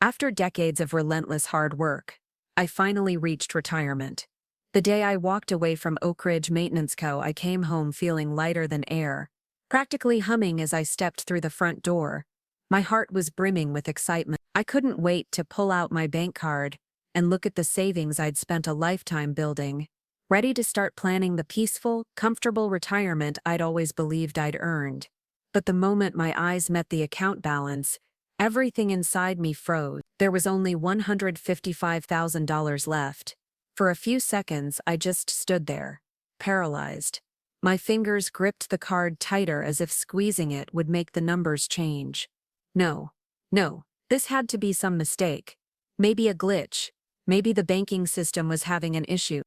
After decades of relentless hard work, I finally reached retirement. The day I walked away from Oak Ridge Maintenance Co., I came home feeling lighter than air, practically humming as I stepped through the front door. My heart was brimming with excitement. I couldn't wait to pull out my bank card and look at the savings I'd spent a lifetime building, ready to start planning the peaceful, comfortable retirement I'd always believed I'd earned. But the moment my eyes met the account balance, everything inside me froze. There was only $155,000 left. For a few seconds, I just stood there, paralyzed. My fingers gripped the card tighter as if squeezing it would make the numbers change. No, this had to be some mistake. Maybe a glitch. Maybe the banking system was having an issue.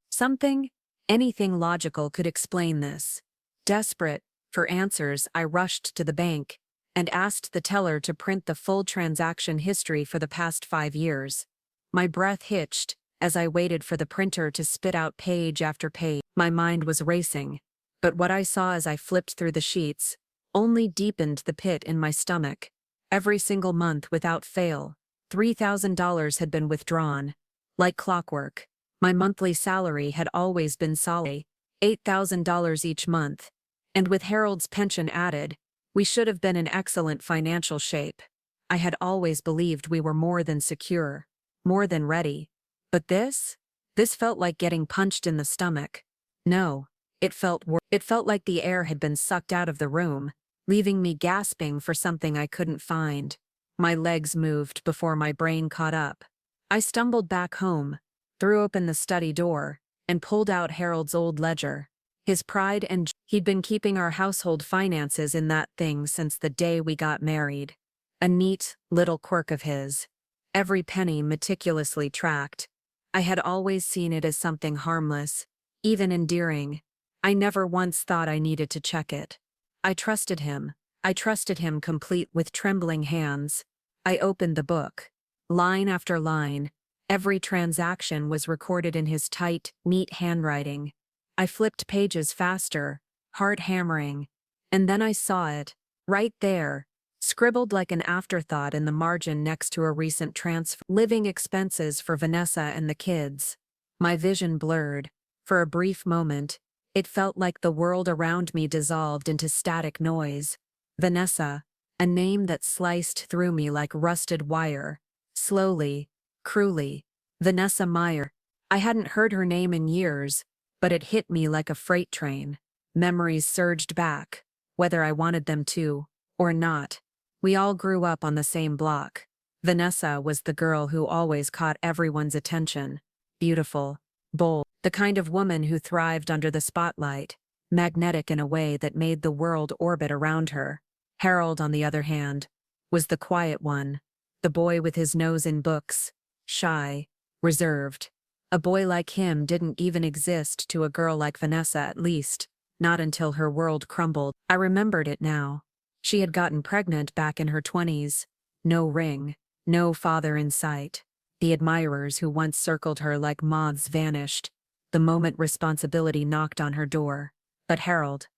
Anything logical could explain this. Desperate for answers, I rushed to the bank and asked the teller to print the full transaction history for the past 5 years. My breath hitched as I waited for the printer to spit out page after page. My mind was racing, but what I saw as I flipped through the sheets only deepened the pit in my stomach. Every single month without fail, $3,000 had been withdrawn. Like clockwork, my monthly salary had always been solid, $8,000 each month. And with Harold's pension added, we should have been in excellent financial shape. I had always believed we were more than secure, more than ready. But this felt like getting punched in the stomach. No, it felt worse. It felt like the air had been sucked out of the room, leaving me gasping for something I couldn't find. My legs moved before my brain caught up. I stumbled back home, threw open the study door, and pulled out Harold's old ledger. His pride and he'd been keeping our household finances in that thing since the day we got married. A neat, little quirk of his. Every penny meticulously tracked. I had always seen it as something harmless, even endearing. I never once thought I needed to check it. I trusted him complete. With trembling hands, I opened the book. Line after line, every transaction was recorded in his tight, neat handwriting. I flipped pages faster, heart hammering, and then I saw it, right there, scribbled like an afterthought in the margin next to a recent transfer. Living expenses for Vanessa and the kids. My vision blurred. For a brief moment, it felt like the world around me dissolved into static noise. Vanessa, a name that sliced through me like rusted wire. Slowly, cruelly. Vanessa Meyer. I hadn't heard her name in years, but it hit me like a freight train. Memories surged back, whether I wanted them to, or not. We all grew up on the same block. Vanessa was the girl who always caught everyone's attention. Beautiful, bold, the kind of woman who thrived under the spotlight, magnetic in a way that made the world orbit around her. Harold, on the other hand, was the quiet one, the boy with his nose in books, shy, reserved. A boy like him didn't even exist to a girl like Vanessa, at least, not until her world crumbled. I remembered it now. She had gotten pregnant back in her 20s. No ring, no father in sight. The admirers who once circled her like moths vanished, the moment responsibility knocked on her door. But Harold,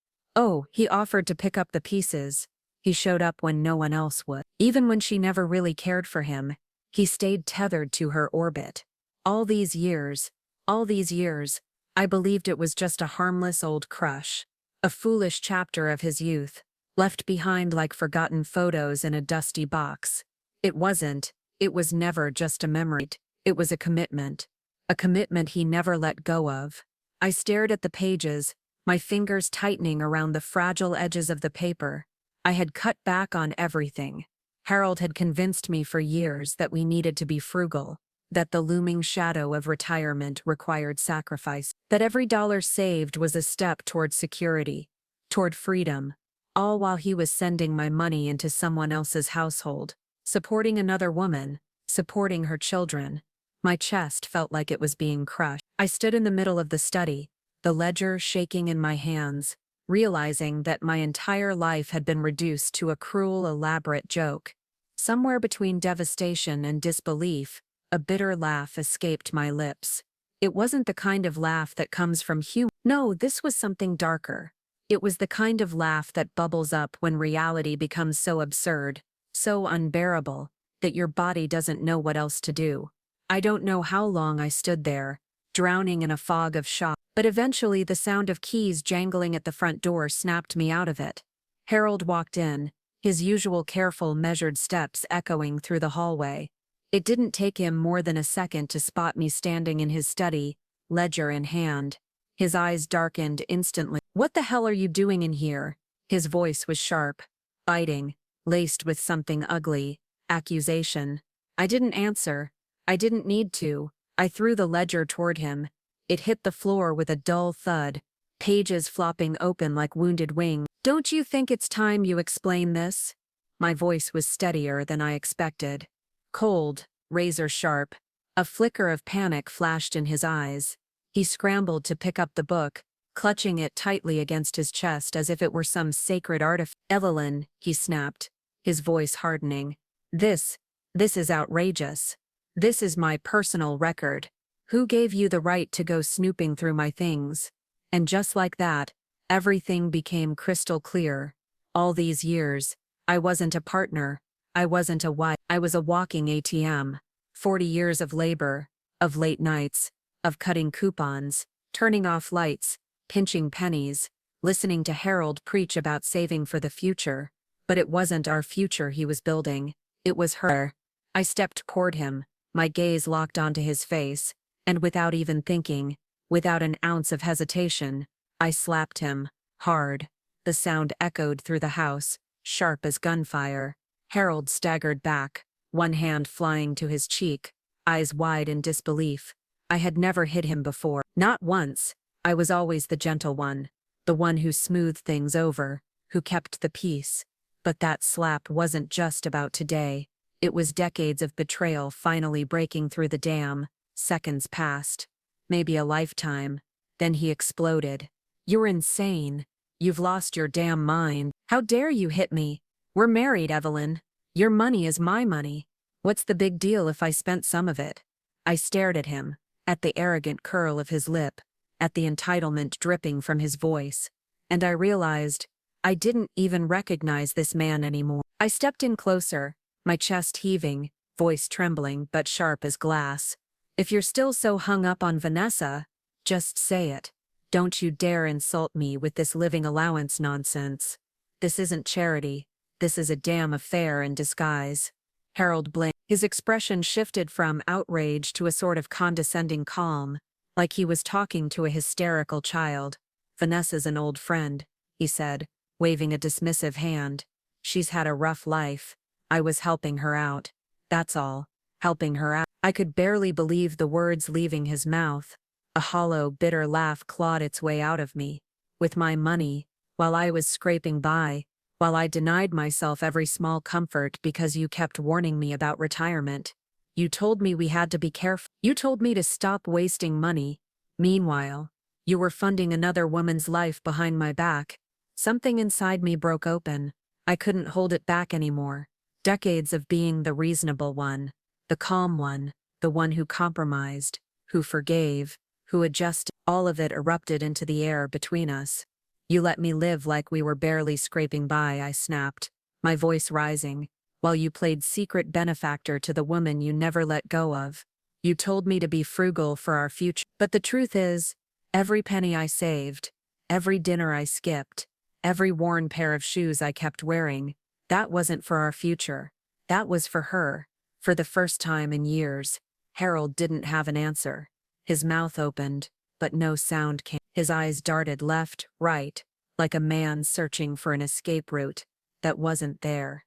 he offered to pick up the pieces. He showed up when no one else would. Even when she never really cared for him, he stayed tethered to her orbit. All these years, I believed it was just a harmless old crush, a foolish chapter of his youth, left behind like forgotten photos in a dusty box. It wasn't, it was never just a memory. It was a commitment he never let go of. I stared at the pages, my fingers tightening around the fragile edges of the paper. I had cut back on everything. Harold had convinced me for years that we needed to be frugal, that the looming shadow of retirement required sacrifice, that every dollar saved was a step toward security, toward freedom, all while he was sending my money into someone else's household, supporting another woman, supporting her children. My chest felt like it was being crushed. I stood in the middle of the study, the ledger shaking in my hands, realizing that my entire life had been reduced to a cruel, elaborate joke. Somewhere between devastation and disbelief, a bitter laugh escaped my lips. It wasn't the kind of laugh that comes from humor. No, this was something darker. It was the kind of laugh that bubbles up when reality becomes so absurd, so unbearable, that your body doesn't know what else to do. I don't know how long I stood there, drowning in a fog of shock, but eventually the sound of keys jangling at the front door snapped me out of it. Harold walked in, his usual careful, measured steps echoing through the hallway. It didn't take him more than a second to spot me standing in his study, ledger in hand. His eyes darkened instantly. "What the hell are you doing in here?" His voice was sharp, biting, laced with something ugly, accusation. I didn't answer. I didn't need to. I threw the ledger toward him. It hit the floor with a dull thud, pages flopping open like wounded wings. "Don't you think it's time you explain this?" My voice was steadier than I expected. Cold, razor sharp. A flicker of panic flashed in his eyes. He scrambled to pick up the book, clutching it tightly against his chest as if it were some sacred artifact. "Evelyn," he snapped, his voice hardening. This is outrageous. This is my personal record. Who gave you the right to go snooping through my things?" And just like that, everything became crystal clear. All these years, I wasn't a partner. I wasn't a wife. I was a walking ATM. 40 years of labor, of late nights, of cutting coupons, turning off lights, pinching pennies, listening to Harold preach about saving for the future. But it wasn't our future he was building. It was her. I stepped toward him, my gaze locked onto his face, and without even thinking, without an ounce of hesitation, I slapped him, hard. The sound echoed through the house, sharp as gunfire. Harold staggered back, one hand flying to his cheek, eyes wide in disbelief. I had never hit him before. Not once. I was always the gentle one, the one who smoothed things over, who kept the peace. But that slap wasn't just about today. It was decades of betrayal finally breaking through the dam. Seconds passed. Maybe a lifetime. Then he exploded. "You're insane. You've lost your damn mind. How dare you hit me? We're married, Evelyn. Your money is my money. What's the big deal if I spent some of it?" I stared at him, at the arrogant curl of his lip, at the entitlement dripping from his voice. And I realized I didn't even recognize this man anymore. I stepped in closer, my chest heaving, voice trembling but sharp as glass. "If you're still so hung up on Vanessa, just say it. Don't you dare insult me with this living allowance nonsense. This isn't charity. This is a damn affair in disguise." Harold blinked. His expression shifted from outrage to a sort of condescending calm, like he was talking to a hysterical child. "Vanessa's an old friend," he said, waving a dismissive hand. "She's had a rough life. I was helping her out. That's all. Helping her out." I could barely believe the words leaving his mouth. A hollow, bitter laugh clawed its way out of me. With my money, while I was scraping by, while I denied myself every small comfort because you kept warning me about retirement. You told me we had to be careful. You told me to stop wasting money. Meanwhile, you were funding another woman's life behind my back. Something inside me broke open. I couldn't hold it back anymore. Decades of being the reasonable one, the calm one, the one who compromised, who forgave, who adjusted, all of it erupted into the air between us. "You let me live like we were barely scraping by," I snapped, my voice rising, "while you played secret benefactor to the woman you never let go of. You told me to be frugal for our future. But the truth is, every penny I saved, every dinner I skipped, every worn pair of shoes I kept wearing, that wasn't for our future. That was for her." For the first time in years, Harold didn't have an answer. His mouth opened, but no sound came. His eyes darted left, right, like a man searching for an escape route that wasn't there.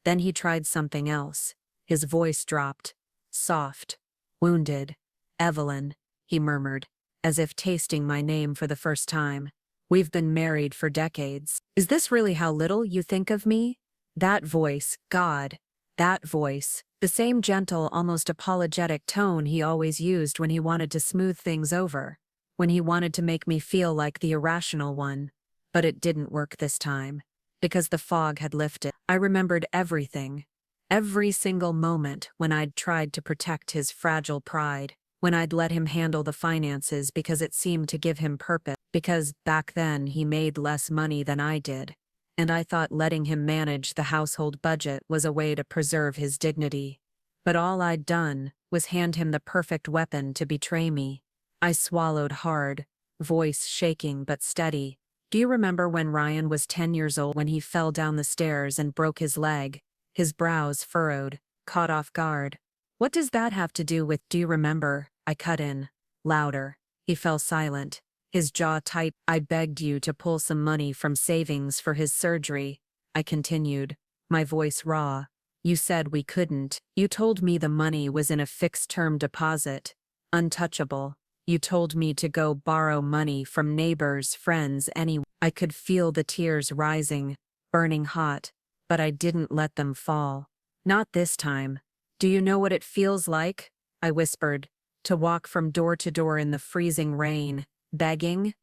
Then he tried something else. His voice dropped, soft, wounded. "Evelyn," he murmured, as if tasting my name for the first time. "We've been married for decades. Is this really how little you think of me?" That voice, God, that voice, the same gentle, almost apologetic tone he always used when he wanted to smooth things over, when he wanted to make me feel like the irrational one. But it didn't work this time, because the fog had lifted. I remembered everything, every single moment when I'd tried to protect his fragile pride, when I'd let him handle the finances because it seemed to give him purpose, because back then he made less money than I did, and I thought letting him manage the household budget was a way to preserve his dignity. But all I'd done was hand him the perfect weapon to betray me. I swallowed hard, voice shaking but steady. Do you remember when Ryan was 10 years old, when he fell down the stairs and broke his leg? His brows furrowed, caught off guard. What does that have to do with, do you remember? I cut in, louder. He fell silent, his jaw tight. I begged you to pull some money from savings for his surgery, I continued, my voice raw. You said we couldn't. You told me the money was in a fixed-term deposit, untouchable. You told me to go borrow money from neighbors, friends, anyway. I could feel the tears rising, burning hot, but I didn't let them fall. Not this time. Do you know what it feels like? I whispered, to walk from door to door in the freezing rain, begging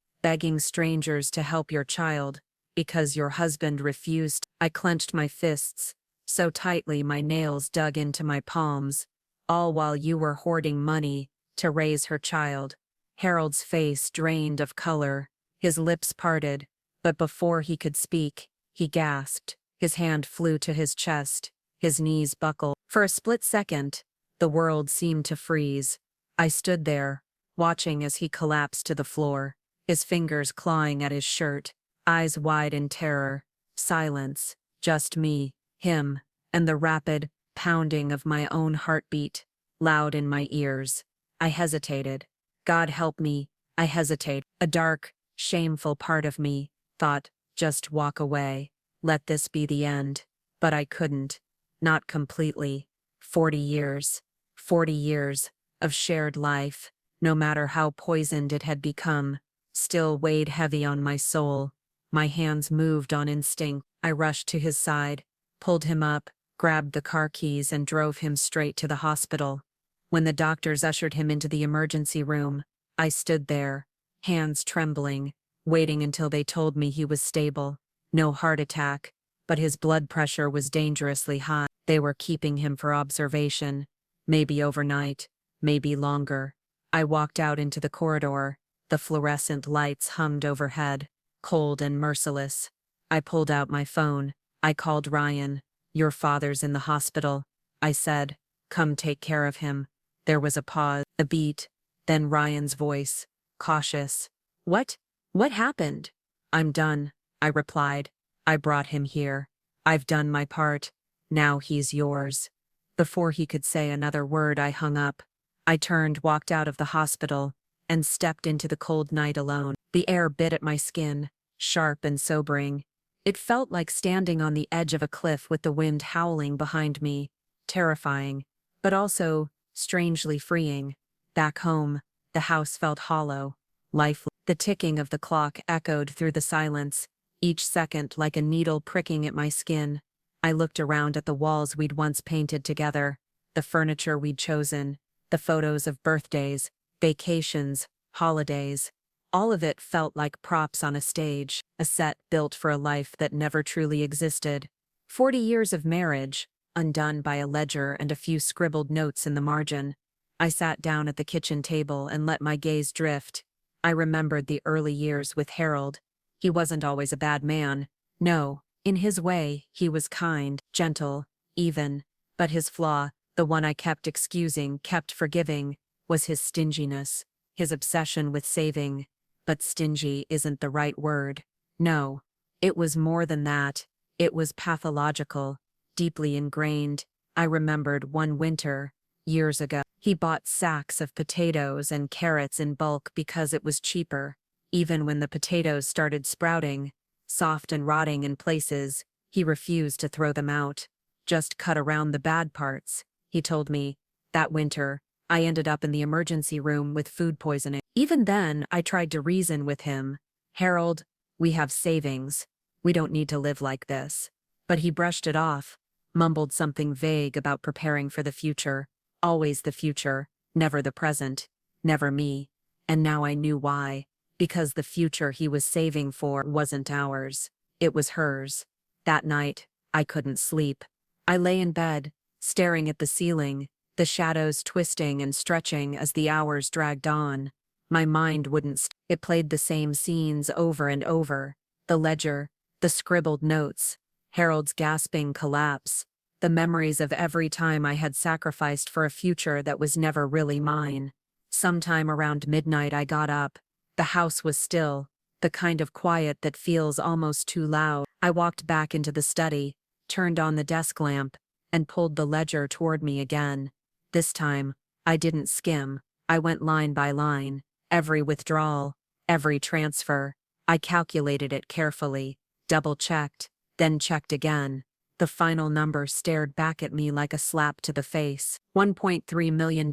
strangers to help your child, because your husband refused. I clenched my fists so tightly my nails dug into my palms, all while you were hoarding money to raise her child. Harold's face drained of color, his lips parted, but before he could speak, he gasped. His hand flew to his chest, his knees buckled. For a split second, the world seemed to freeze. I stood there, watching as he collapsed to the floor, his fingers clawing at his shirt, eyes wide in terror. Silence, just me, him, and the rapid pounding of my own heartbeat, loud in my ears. I hesitated. God help me, I hesitated. A dark, shameful part of me thought, just walk away, let this be the end. But I couldn't. Not completely. 40 years. 40 years of shared life, no matter how poisoned it had become, still weighed heavy on my soul. My hands moved on instinct. I rushed to his side, pulled him up, grabbed the car keys and drove him straight to the hospital. When the doctors ushered him into the emergency room, I stood there, hands trembling, waiting until they told me he was stable. No heart attack, but his blood pressure was dangerously high. They were keeping him for observation, maybe overnight, maybe longer. I walked out into the corridor. The fluorescent lights hummed overhead, cold and merciless. I pulled out my phone. I called Ryan. Your father's in the hospital, I said. Come take care of him. There was a pause, a beat, then Ryan's voice, cautious. What? What happened? I'm done, I replied. I brought him here. I've done my part. Now he's yours. Before he could say another word, I hung up. I turned, walked out of the hospital, and stepped into the cold night alone. The air bit at my skin, sharp and sobering. It felt like standing on the edge of a cliff with the wind howling behind me, terrifying, but also strangely freeing. Back home, the house felt hollow, lifeless. The ticking of the clock echoed through the silence, each second like a needle pricking at my skin. I looked around at the walls we'd once painted together, the furniture we'd chosen, the photos of birthdays, vacations, holidays. All of it felt like props on a stage, a set built for a life that never truly existed. 40 years of marriage, undone by a ledger and a few scribbled notes in the margin. I sat down at the kitchen table and let my gaze drift. I remembered the early years with Harold. He wasn't always a bad man. No, in his way, he was kind, gentle, even. But his flaw, the one I kept excusing, kept forgiving, was his stinginess, his obsession with saving. But stingy isn't the right word. No, it was more than that. It was pathological, deeply ingrained. I remembered one winter, years ago. He bought sacks of potatoes and carrots in bulk because it was cheaper. Even when the potatoes started sprouting, soft and rotting in places, he refused to throw them out. Just cut around the bad parts, he told me. That winter, I ended up in the emergency room with food poisoning. Even then, I tried to reason with him. Harold, we have savings. We don't need to live like this. But he brushed it off, mumbled something vague about preparing for the future. Always the future, never the present, never me. And now I knew why. Because the future he was saving for wasn't ours. It was hers. That night, I couldn't sleep. I lay in bed, staring at the ceiling, the shadows twisting and stretching as the hours dragged on. My mind wouldn't It played the same scenes over and over. The ledger, the scribbled notes, Harold's gasping collapse, the memories of every time I had sacrificed for a future that was never really mine. Sometime around midnight I got up. The house was still, the kind of quiet that feels almost too loud. I walked back into the study, turned on the desk lamp, and pulled the ledger toward me again. This time, I didn't skim. I went line by line, every withdrawal, every transfer. I calculated it carefully, double-checked, then checked again. The final number stared back at me like a slap to the face. $1.3 million.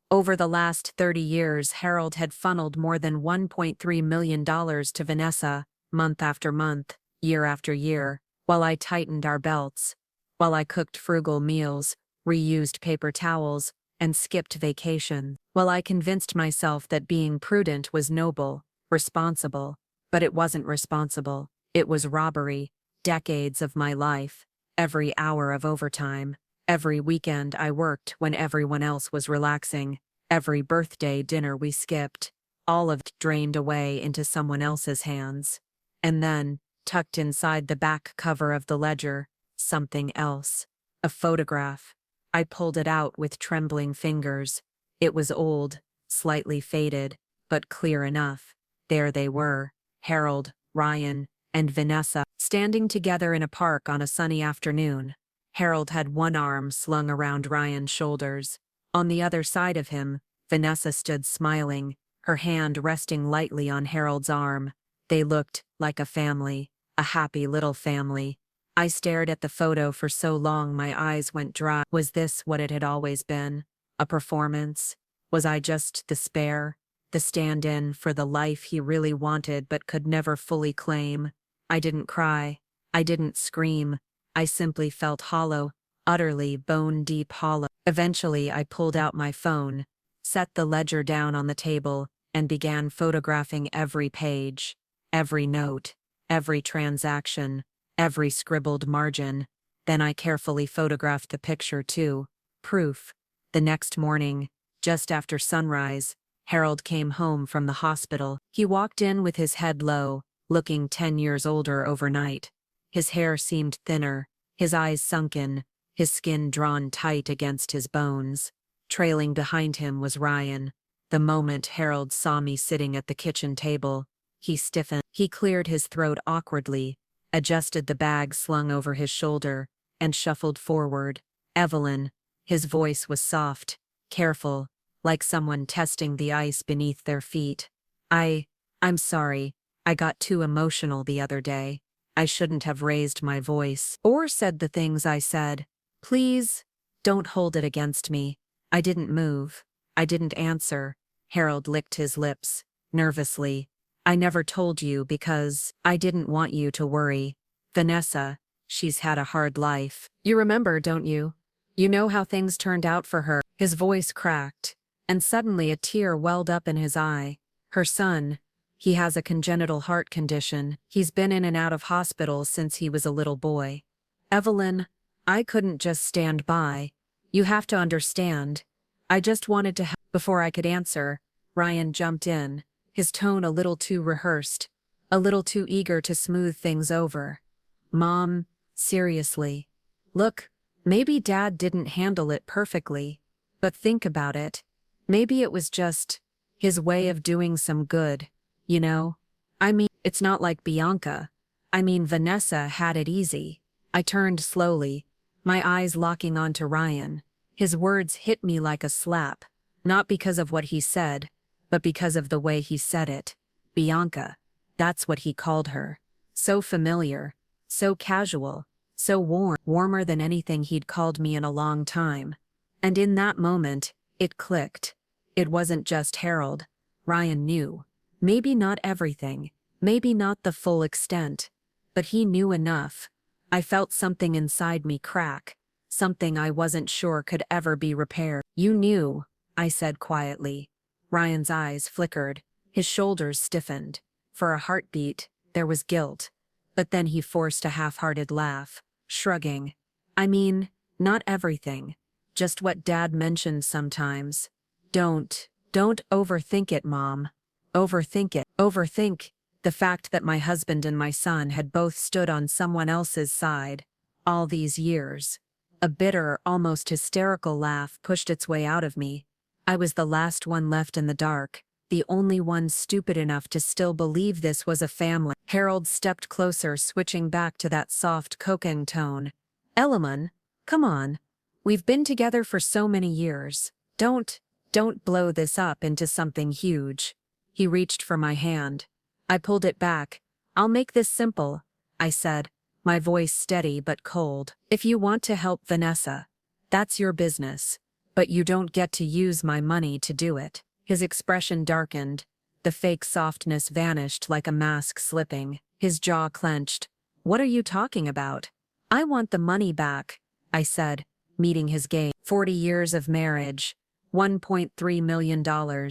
Over the last 30 years, Harold had funneled more than $1.3 million to Vanessa, month after month, year after year, while I tightened our belts, while I cooked frugal meals, reused paper towels, and skipped vacation, while I convinced myself that being prudent was noble, responsible. But it wasn't responsible. It was robbery. Decades of my life, every hour of overtime, every weekend I worked when everyone else was relaxing, every birthday dinner we skipped, all of it drained away into someone else's hands. And then, tucked inside the back cover of the ledger, something else. A photograph. I pulled it out with trembling fingers. It was old, slightly faded, but clear enough. There they were, Harold, Ryan, and Vanessa, standing together in a park on a sunny afternoon. Harold had one arm slung around Ryan's shoulders. On the other side of him, Vanessa stood smiling, her hand resting lightly on Harold's arm. They looked like a family, a happy little family. I stared at the photo for so long my eyes went dry. Was this what it had always been? A performance? Was I just the spare, the stand-in for the life he really wanted but could never fully claim? I didn't cry. I didn't scream. I simply felt hollow, utterly bone-deep hollow. Eventually, I pulled out my phone, set the ledger down on the table, and began photographing every page, every note, every transaction, every scribbled margin. Then I carefully photographed the picture too. Proof. The next morning, just after sunrise, Harold came home from the hospital. He walked in with his head low, looking 10 years older overnight. His hair seemed thinner, his eyes sunken, his skin drawn tight against his bones. Trailing behind him was Ryan. The moment Harold saw me sitting at the kitchen table, he stiffened. He cleared his throat awkwardly, adjusted the bag slung over his shoulder, and shuffled forward. Evelyn. His voice was soft, careful, like someone testing the ice beneath their feet. I'm sorry. I got too emotional the other day. I shouldn't have raised my voice or said the things I said. Please, don't hold it against me. I didn't move. I didn't answer. Harold licked his lips, nervously. I never told you because I didn't want you to worry. Vanessa, she's had a hard life. You remember, don't you? You know how things turned out for her. His voice cracked, and suddenly a tear welled up in his eye. Her son. He has a congenital heart condition. He's been in and out of hospitals since he was a little boy. Evelyn, I couldn't just stand by. You have to understand. I just wanted to help. Before I could answer, Ryan jumped in, his tone a little too rehearsed, a little too eager to smooth things over. Mom, seriously. Look, maybe Dad didn't handle it perfectly, but think about it. Maybe it was just his way of doing some good. You know? I mean, it's not like Bianca. I mean, Vanessa had it easy. I turned slowly, my eyes locking onto Ryan. His words hit me like a slap, not because of what he said, but because of the way he said it. Bianca. That's what he called her. So familiar, so casual, so warm, warmer than anything he'd called me in a long time. And in that moment, it clicked. It wasn't just Harold. Ryan knew. Maybe not everything, maybe not the full extent, but he knew enough. I felt something inside me crack, something I wasn't sure could ever be repaired. You knew, I said quietly. Ryan's eyes flickered, his shoulders stiffened. For a heartbeat, there was guilt, but then he forced a half-hearted laugh, shrugging. I mean, not everything, just what Dad mentioned sometimes. Don't overthink it, Mom. Overthink it. Overthink the fact that my husband and my son had both stood on someone else's side all these years. A bitter, almost hysterical laugh pushed its way out of me. I was the last one left in the dark, the only one stupid enough to still believe this was a family. Harold stepped closer, switching back to that soft coaxing tone. Elliman, come on. We've been together for so many years. Don't blow this up into something huge. He reached for my hand. I pulled it back. I'll make this simple, I said, my voice steady but cold. If you want to help Vanessa, that's your business. But you don't get to use my money to do it. His expression darkened. The fake softness vanished like a mask slipping. His jaw clenched. What are you talking about? I want the money back, I said, meeting his gaze. 40 years of marriage. $1.3 million.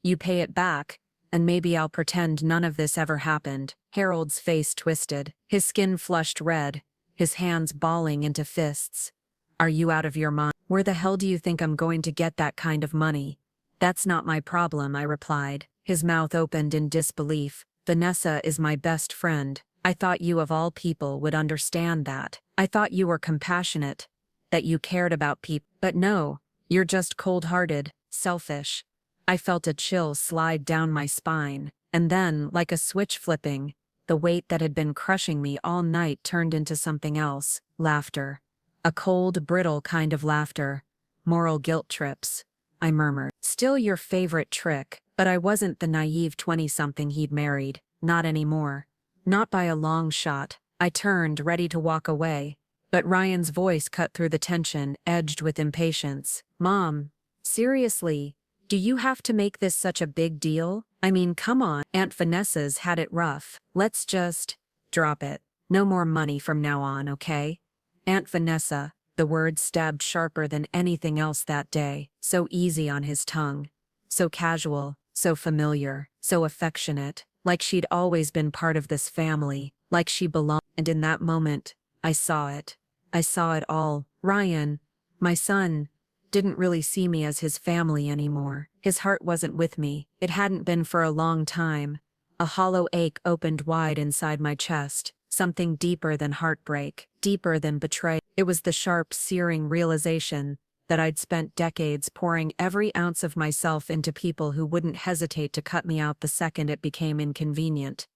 You pay it back, and maybe I'll pretend none of this ever happened. Harold's face twisted. His skin flushed red, his hands balling into fists. Are you out of your mind? Where the hell do you think I'm going to get that kind of money? That's not my problem, I replied. His mouth opened in disbelief. Vanessa is my best friend. I thought you of all people would understand that. I thought you were compassionate, that you cared about people. But no, you're just cold-hearted, selfish. I felt a chill slide down my spine, and then, like a switch flipping, the weight that had been crushing me all night turned into something else. Laughter. A cold, brittle kind of laughter. Moral guilt trips, I murmured. Still your favorite trick, but I wasn't the naive 20-something he'd married. Not anymore. Not by a long shot. I turned, ready to walk away, but Ryan's voice cut through the tension, edged with impatience. Mom, seriously, do you have to make this such a big deal? I mean, come on. Aunt Vanessa's had it rough. Let's just drop it. No more money from now on, okay? Aunt Vanessa, the word stabbed sharper than anything else that day, so easy on his tongue. So casual, so familiar, so affectionate, like she'd always been part of this family, like she belonged. And in that moment, I saw it. I saw it all. Ryan, my son, didn't really see me as his family anymore. His heart wasn't with me. It hadn't been for a long time. A hollow ache opened wide inside my chest, something deeper than heartbreak, deeper than betrayal. It was the sharp, searing realization that I'd spent decades pouring every ounce of myself into people who wouldn't hesitate to cut me out the second it became inconvenient.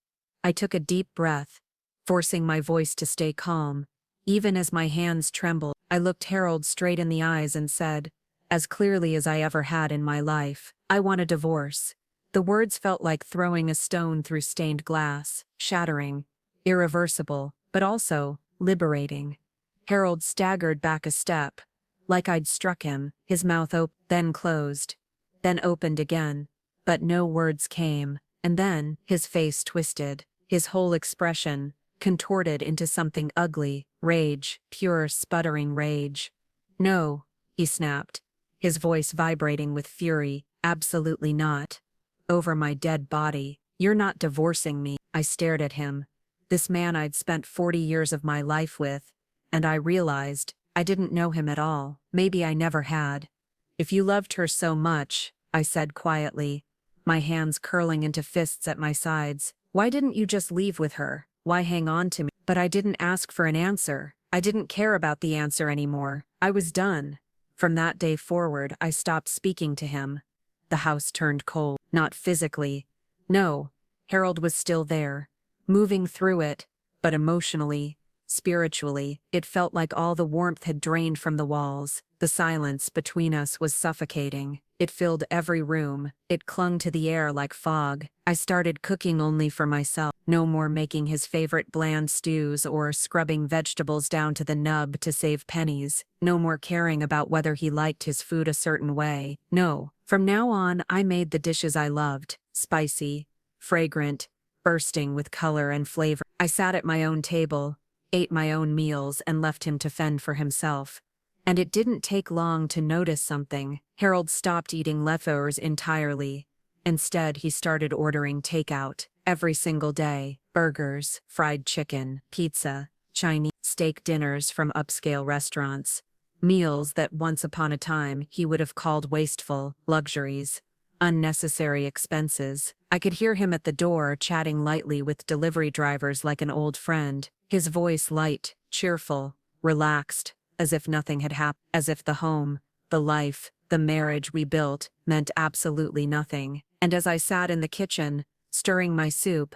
I took a deep breath, forcing my voice to stay calm. Even as my hands trembled, I looked Harold straight in the eyes and said, as clearly as I ever had in my life, I want a divorce. The words felt like throwing a stone through stained glass, shattering, irreversible, but also liberating. Harold staggered back a step, like I'd struck him, his mouth open, then closed, then opened again, but no words came, and then his face twisted, his whole expression contorted into something ugly, rage, pure sputtering rage. No, he snapped, his voice vibrating with fury, absolutely not. Over my dead body, you're not divorcing me. I stared at him, this man I'd spent 40 years of my life with, and I realized I didn't know him at all. Maybe I never had. If you loved her so much, I said quietly, my hands curling into fists at my sides, why didn't you just leave with her? Why hang on to me? But I didn't ask for an answer. I didn't care about the answer anymore. I was done. From that day forward, I stopped speaking to him. The house turned cold. Not physically. No, Harold was still there, moving through it, but emotionally, spiritually, it felt like all the warmth had drained from the walls. The silence between us was suffocating. It filled every room. It clung to the air like fog. I started cooking only for myself. No more making his favorite bland stews or scrubbing vegetables down to the nub to save pennies. No more caring about whether he liked his food a certain way. No, from now on I made the dishes I loved. Spicy, fragrant, bursting with color and flavor. I sat at my own table, ate my own meals, and left him to fend for himself. And it didn't take long to notice something. Harold stopped eating leftovers entirely. Instead, he started ordering takeout every single day. Burgers, fried chicken, pizza, Chinese steak dinners from upscale restaurants. Meals that once upon a time he would have called wasteful, luxuries, unnecessary expenses. I could hear him at the door chatting lightly with delivery drivers like an old friend, his voice light, cheerful, relaxed. as if nothing had happened, as if the home, the life, the marriage we built meant absolutely nothing. And as I sat in the kitchen, stirring my soup,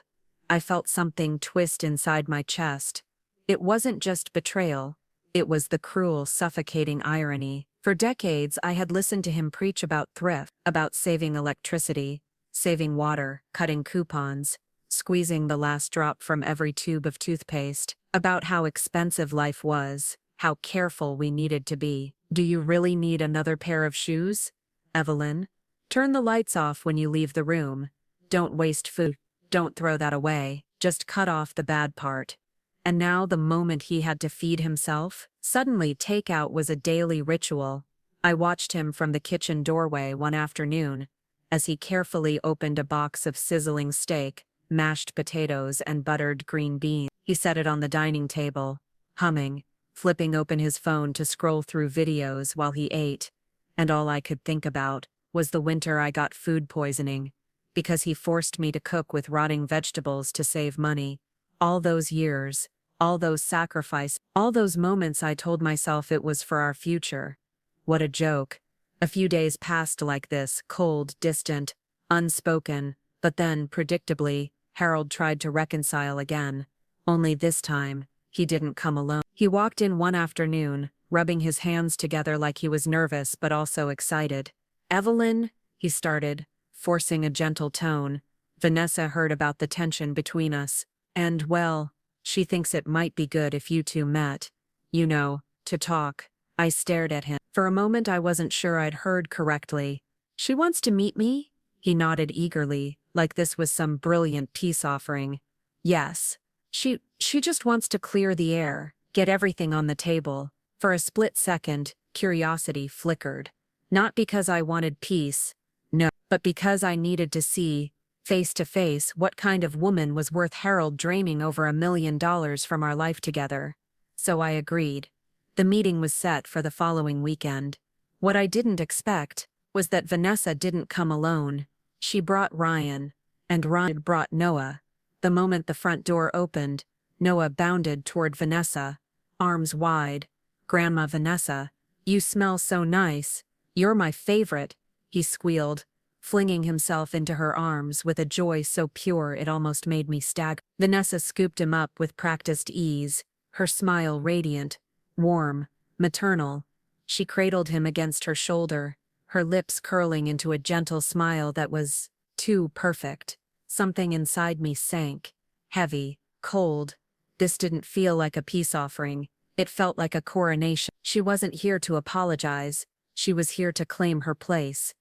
I felt something twist inside my chest. It wasn't just betrayal, it was the cruel, suffocating irony. For decades, I had listened to him preach about thrift, about saving electricity, saving water, cutting coupons, squeezing the last drop from every tube of toothpaste, about how expensive life was, how careful we needed to be. Do you really need another pair of shoes? Evelyn, turn the lights off when you leave the room. Don't waste food. Don't throw that away. Just cut off the bad part. And now the moment he had to feed himself, suddenly takeout was a daily ritual. I watched him from the kitchen doorway one afternoon, as he carefully opened a box of sizzling steak, mashed potatoes, and buttered green beans. He set it on the dining table, humming, flipping open his phone to scroll through videos while he ate, and all I could think about was the winter I got food poisoning, because he forced me to cook with rotting vegetables to save money. All those years, all those sacrifices, all those moments I told myself it was for our future. What a joke. A few days passed like this, cold, distant, unspoken, but then, predictably, Harold tried to reconcile again. Only this time, he didn't come alone. He walked in one afternoon, rubbing his hands together like he was nervous but also excited. "Evelyn," he started, forcing a gentle tone. "Vanessa heard about the tension between us. And, well, she thinks it might be good if you two met. You know, to talk." I stared at him. For a moment I wasn't sure I'd heard correctly. "She wants to meet me?" He nodded eagerly, like this was some brilliant peace offering. "Yes. She just wants to clear the air, get everything on the table." For a split second, curiosity flickered. Not because I wanted peace, no, but because I needed to see, face to face, what kind of woman was worth Harold draining over $1 million from our life together. So I agreed. The meeting was set for the following weekend. What I didn't expect was that Vanessa didn't come alone. She brought Ryan, and Ryan brought Noah. The moment the front door opened, Noah bounded toward Vanessa, arms wide. "Grandma Vanessa, you smell so nice. You're my favorite," he squealed, flinging himself into her arms with a joy so pure it almost made me stagger. Vanessa scooped him up with practiced ease, her smile radiant, warm, maternal. She cradled him against her shoulder, her lips curling into a gentle smile that was too perfect. Something inside me sank, heavy, cold. This didn't feel like a peace offering. It felt like a coronation. She wasn't here to apologize. She was here to claim her place.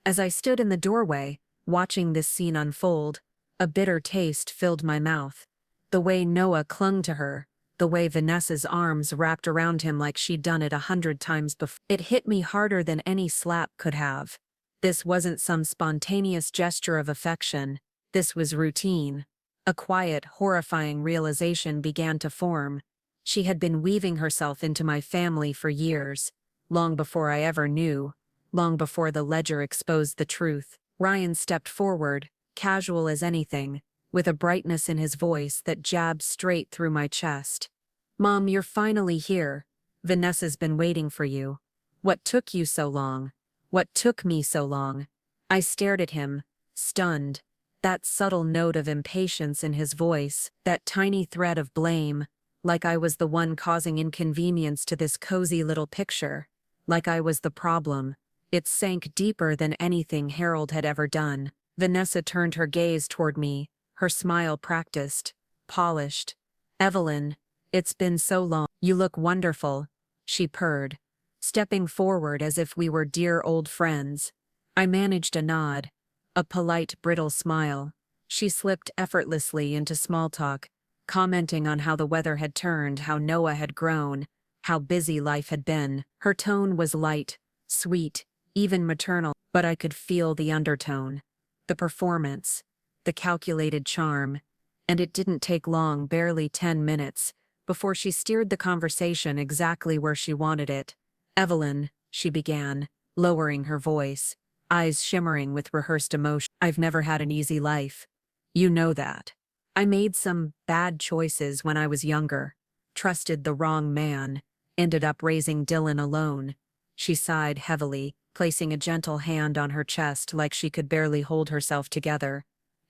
As I stood in the doorway, watching this scene unfold, a bitter taste filled my mouth. The way Noah clung to her, the way Vanessa's arms wrapped around him like she'd done it 100 times before. It hit me harder than any slap could have. This wasn't some spontaneous gesture of affection. This was routine. A quiet, horrifying realization began to form. She had been weaving herself into my family for years, long before I ever knew, long before the ledger exposed the truth. Ryan stepped forward, casual as anything, with a brightness in his voice that jabbed straight through my chest. "Mom, you're finally here. Vanessa's been waiting for you. What took you so long? What took me so long?" I stared at him, stunned. That subtle note of impatience in his voice, that tiny thread of blame, like I was the one causing inconvenience to this cozy little picture, like I was the problem. It sank deeper than anything Harold had ever done. Vanessa turned her gaze toward me, her smile practiced, polished. "Evelyn, it's been so long. You look wonderful," she purred, stepping forward as if we were dear old friends. I managed a nod, a polite, brittle smile. She slipped effortlessly into small talk, commenting on how the weather had turned, how Noah had grown, how busy life had been. Her tone was light, sweet, even maternal, but I could feel the undertone, the performance, the calculated charm, and it didn't take long, barely 10 minutes, before she steered the conversation exactly where she wanted it. "Evelyn," she began, lowering her voice, eyes shimmering with rehearsed emotion. "I've never had an easy life. You know that. I made some bad choices when I was younger, trusted the wrong man, ended up raising Dylan alone. She sighed heavily, placing a gentle hand on her chest like she could barely hold herself together.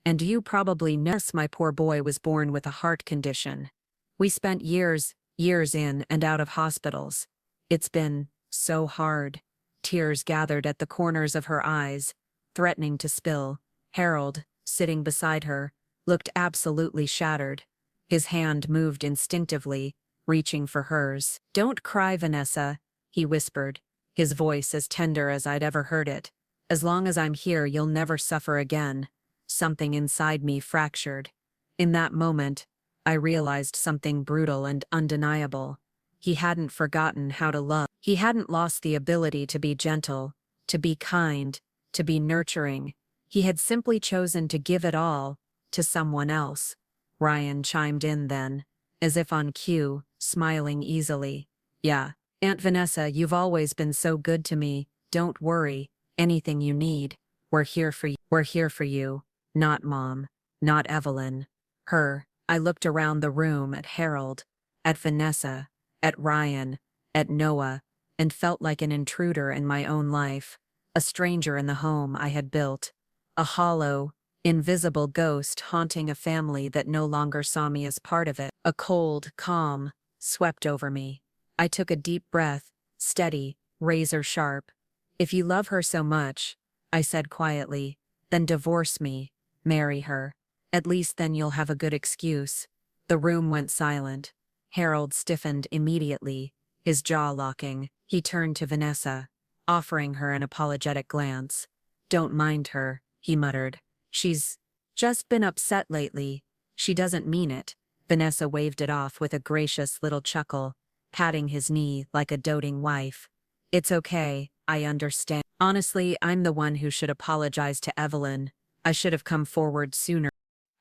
And you probably know my poor boy was born with a heart condition. We spent years in and out of hospitals. It's been so hard. Tears gathered at the corners of her eyes, threatening to spill. Harold, sitting beside her, looked absolutely shattered. His hand moved instinctively, reaching for hers. "Don't cry, Vanessa," he whispered, his voice as tender as I'd ever heard it. "As long as I'm here, you'll never suffer again." Something inside me fractured. In that moment, I realized something brutal and undeniable. He hadn't forgotten how to love. He hadn't lost the ability to be gentle, to be kind, to be nurturing. He had simply chosen to give it all to someone else. Ryan chimed in then, as if on cue, smiling easily. "Yeah, Aunt Vanessa, you've always been so good to me. Don't worry. Anything you need, we're here for you. We're here for you. Not Mom, not Evelyn. Her." I looked around the room at Harold, at Vanessa, at Ryan, at Noah, and felt like an intruder in my own life, a stranger in the home I had built, a hollow, invisible ghost haunting a family that no longer saw me as part of it. A cold calm swept over me. I took a deep breath, steady, razor sharp. "If you love her so much," I said quietly, "then divorce me, marry her. At least then you'll have a good excuse." The room went silent. Harold stiffened immediately, his jaw locking. He turned to Vanessa, offering her an apologetic glance. "Don't mind her," he muttered. "She's just been upset lately. She doesn't mean it." Vanessa waved it off with a gracious little chuckle, patting his knee like a doting wife. "It's okay, I understand. Honestly, I'm the one who should apologize to Evelyn. I should have come forward sooner."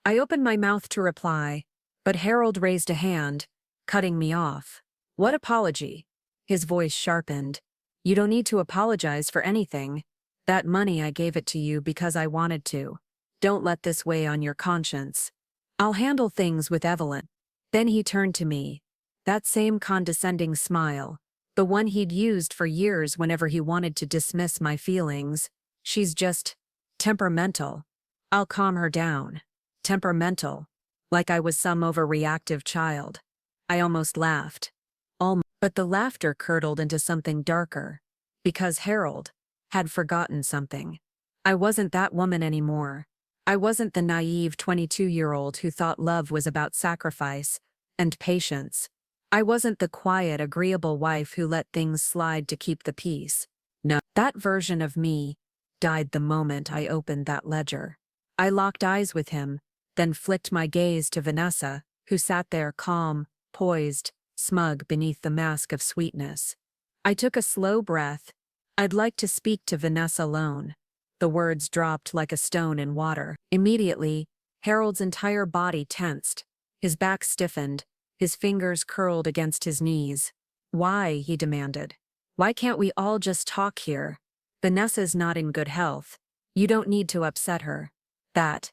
I opened my mouth to reply, but Harold raised a hand, cutting me off. "What apology?" His voice sharpened. "You don't need to apologize for anything. That money, I gave it to you because I wanted to. Don't let this weigh on your conscience. I'll handle things with Evelyn." Then he turned to me. That same condescending smile, the one he'd used for years whenever he wanted to dismiss my feelings. "She's just temperamental. I'll calm her down." Temperamental, like I was some overreactive child. I almost laughed. But the laughter curdled into something darker. Because Harold had forgotten something. I wasn't that woman anymore. I wasn't the naive 22-year-old who thought love was about sacrifice and patience. I wasn't the quiet, agreeable wife who let things slide to keep the peace. No, that version of me died the moment I opened that ledger. I locked eyes with him, then flicked my gaze to Vanessa, who sat there calm, poised, smug beneath the mask of sweetness. I took a slow breath. I'd like to speak to Vanessa alone. The words dropped like a stone in water. Immediately, Harold's entire body tensed. His back stiffened, his fingers curled against his knees. "Why?" he demanded. "Why can't we all just talk here? Vanessa's not in good health. You don't need to upset her." That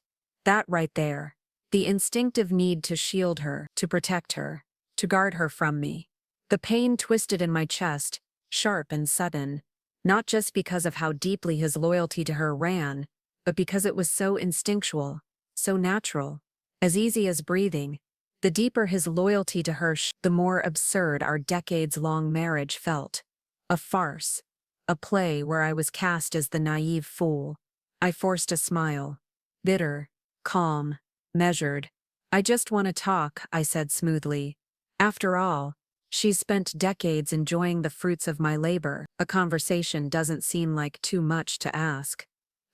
right there. The instinctive need to shield her, to protect her, to guard her from me. The pain twisted in my chest, sharp and sudden, not just because of how deeply his loyalty to her ran, but because it was so instinctual, so natural, as easy as breathing. The deeper his loyalty to her, the more absurd our decades-long marriage felt. A farce. A play where I was cast as the naive fool. I forced a smile. Bitter, calm, measured. "I just want to talk," I said smoothly. "After all, she's spent decades enjoying the fruits of my labor. A conversation doesn't seem like too much to ask."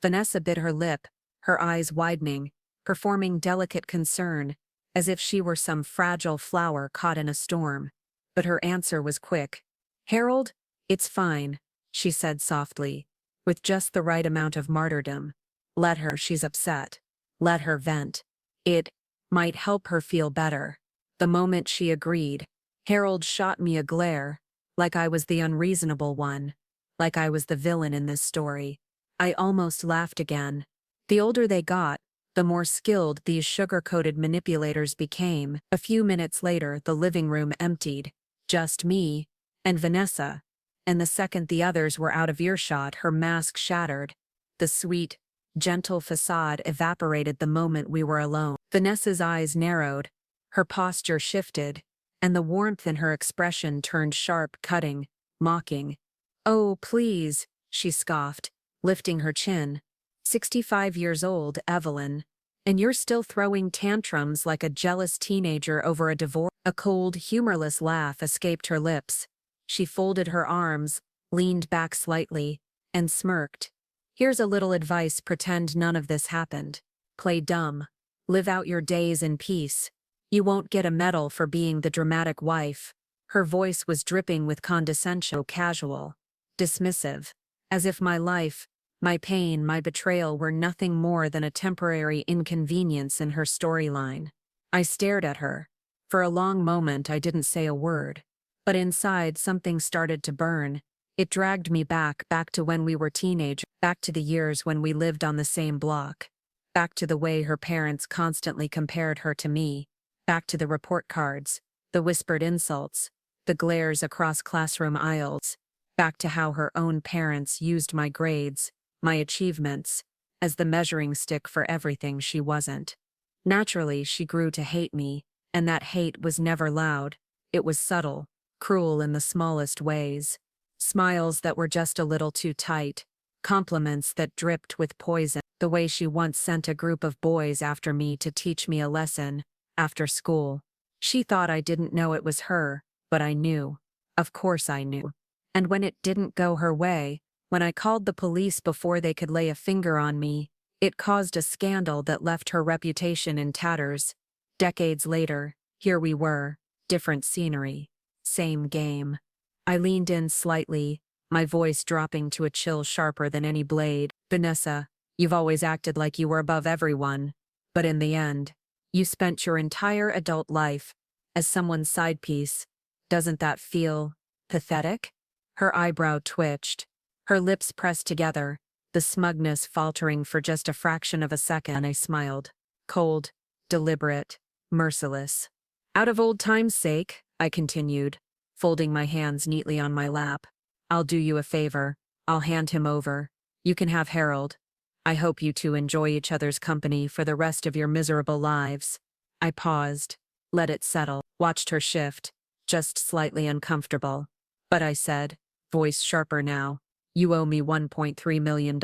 Vanessa bit her lip, her eyes widening, performing delicate concern, as if she were some fragile flower caught in a storm. But her answer was quick. "Harold, it's fine," she said softly, with just the right amount of martyrdom. "Let her, she's upset. Let her vent. It might help her feel better." The moment she agreed, Harold shot me a glare, like I was the unreasonable one, like I was the villain in this story. I almost laughed again. The older they got, the more skilled these sugar-coated manipulators became. A few minutes later, the living room emptied. Just me And Vanessa. And the second the others were out of earshot, her mask shattered. The sweet, gentle facade evaporated the moment we were alone. Vanessa's eyes narrowed, her posture shifted, and the warmth in her expression turned sharp, cutting, mocking. "Oh, please," she scoffed, lifting her chin. 65 years old, Evelyn. And you're still throwing tantrums like a jealous teenager over a divorce." A cold, humorless laugh escaped her lips. She folded her arms, leaned back slightly, and smirked. "Here's a little advice: pretend none of this happened. Play dumb. Live out your days in peace. You won't get a medal for being the dramatic wife." Her voice was dripping with condescension, casual, dismissive, as if my life, my pain, my betrayal were nothing more than a temporary inconvenience in her storyline. I stared at her. For a long moment I didn't say a word. But inside something started to burn. It dragged me back to when we were teenagers, back to the years when we lived on the same block, back to the way her parents constantly compared her to me, back to the report cards, the whispered insults, the glares across classroom aisles, back to how her own parents used my grades, my achievements, as the measuring stick for everything she wasn't. Naturally, she grew to hate me, and that hate was never loud. It was subtle, cruel in the smallest ways. Smiles that were just a little too tight, compliments that dripped with poison. The way she once sent a group of boys after me to teach me a lesson, after school. She thought I didn't know it was her, but I knew. Of course I knew. And when it didn't go her way, when I called the police before they could lay a finger on me, it caused a scandal that left her reputation in tatters. Decades later, here we were, different scenery, same game. I leaned in slightly, my voice dropping to a chill sharper than any blade. "Vanessa, you've always acted like you were above everyone. But in the end, you spent your entire adult life as someone's side piece. Doesn't that feel pathetic?" Her eyebrow twitched. Her lips pressed together, the smugness faltering for just a fraction of a second. And I smiled. Cold, deliberate, merciless. "Out of old time's sake," I continued, folding my hands neatly on my lap, "I'll do you a favor. I'll hand him over. You can have Harold. I hope you two enjoy each other's company for the rest of your miserable lives." I paused, let it settle, watched her shift, just slightly uncomfortable. "But," I said, voice sharper now, "you owe me $1.3 million,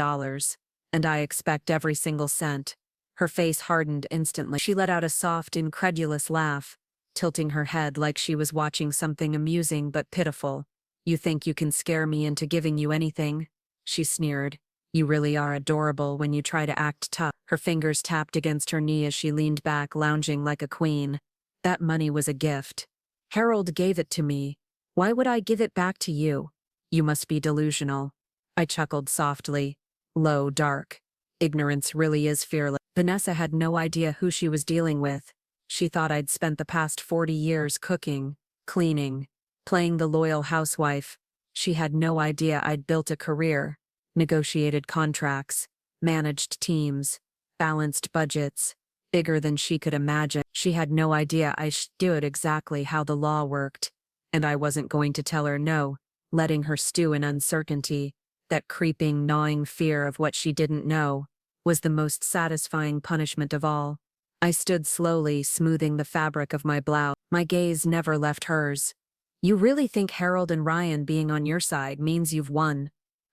and I expect every single cent." Her face hardened instantly. She let out a soft, incredulous laugh, tilting her head like she was watching something amusing but pitiful. "You think you can scare me into giving you anything?" she sneered. "You really are adorable when you try to act tough." Her fingers tapped against her knee as she leaned back, lounging like a queen. "That money was a gift. Harold gave it to me. Why would I give it back to you? You must be delusional." I chuckled softly, low, dark. Ignorance really is fearless. Vanessa had no idea who she was dealing with. She thought I'd spent the past 40 years cooking, cleaning, playing the loyal housewife. She had no idea I'd built a career, negotiated contracts, managed teams, balanced budgets, bigger than she could imagine. She had no idea I stood exactly how the law worked, and I wasn't going to tell her no, letting her stew in uncertainty. That creeping, gnawing fear of what she didn't know was the most satisfying punishment of all. I stood slowly, smoothing the fabric of my blouse. My gaze never left hers. "You really think Harold and Ryan being on your side means you've won?"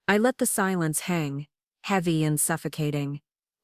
I let the silence hang, heavy and suffocating.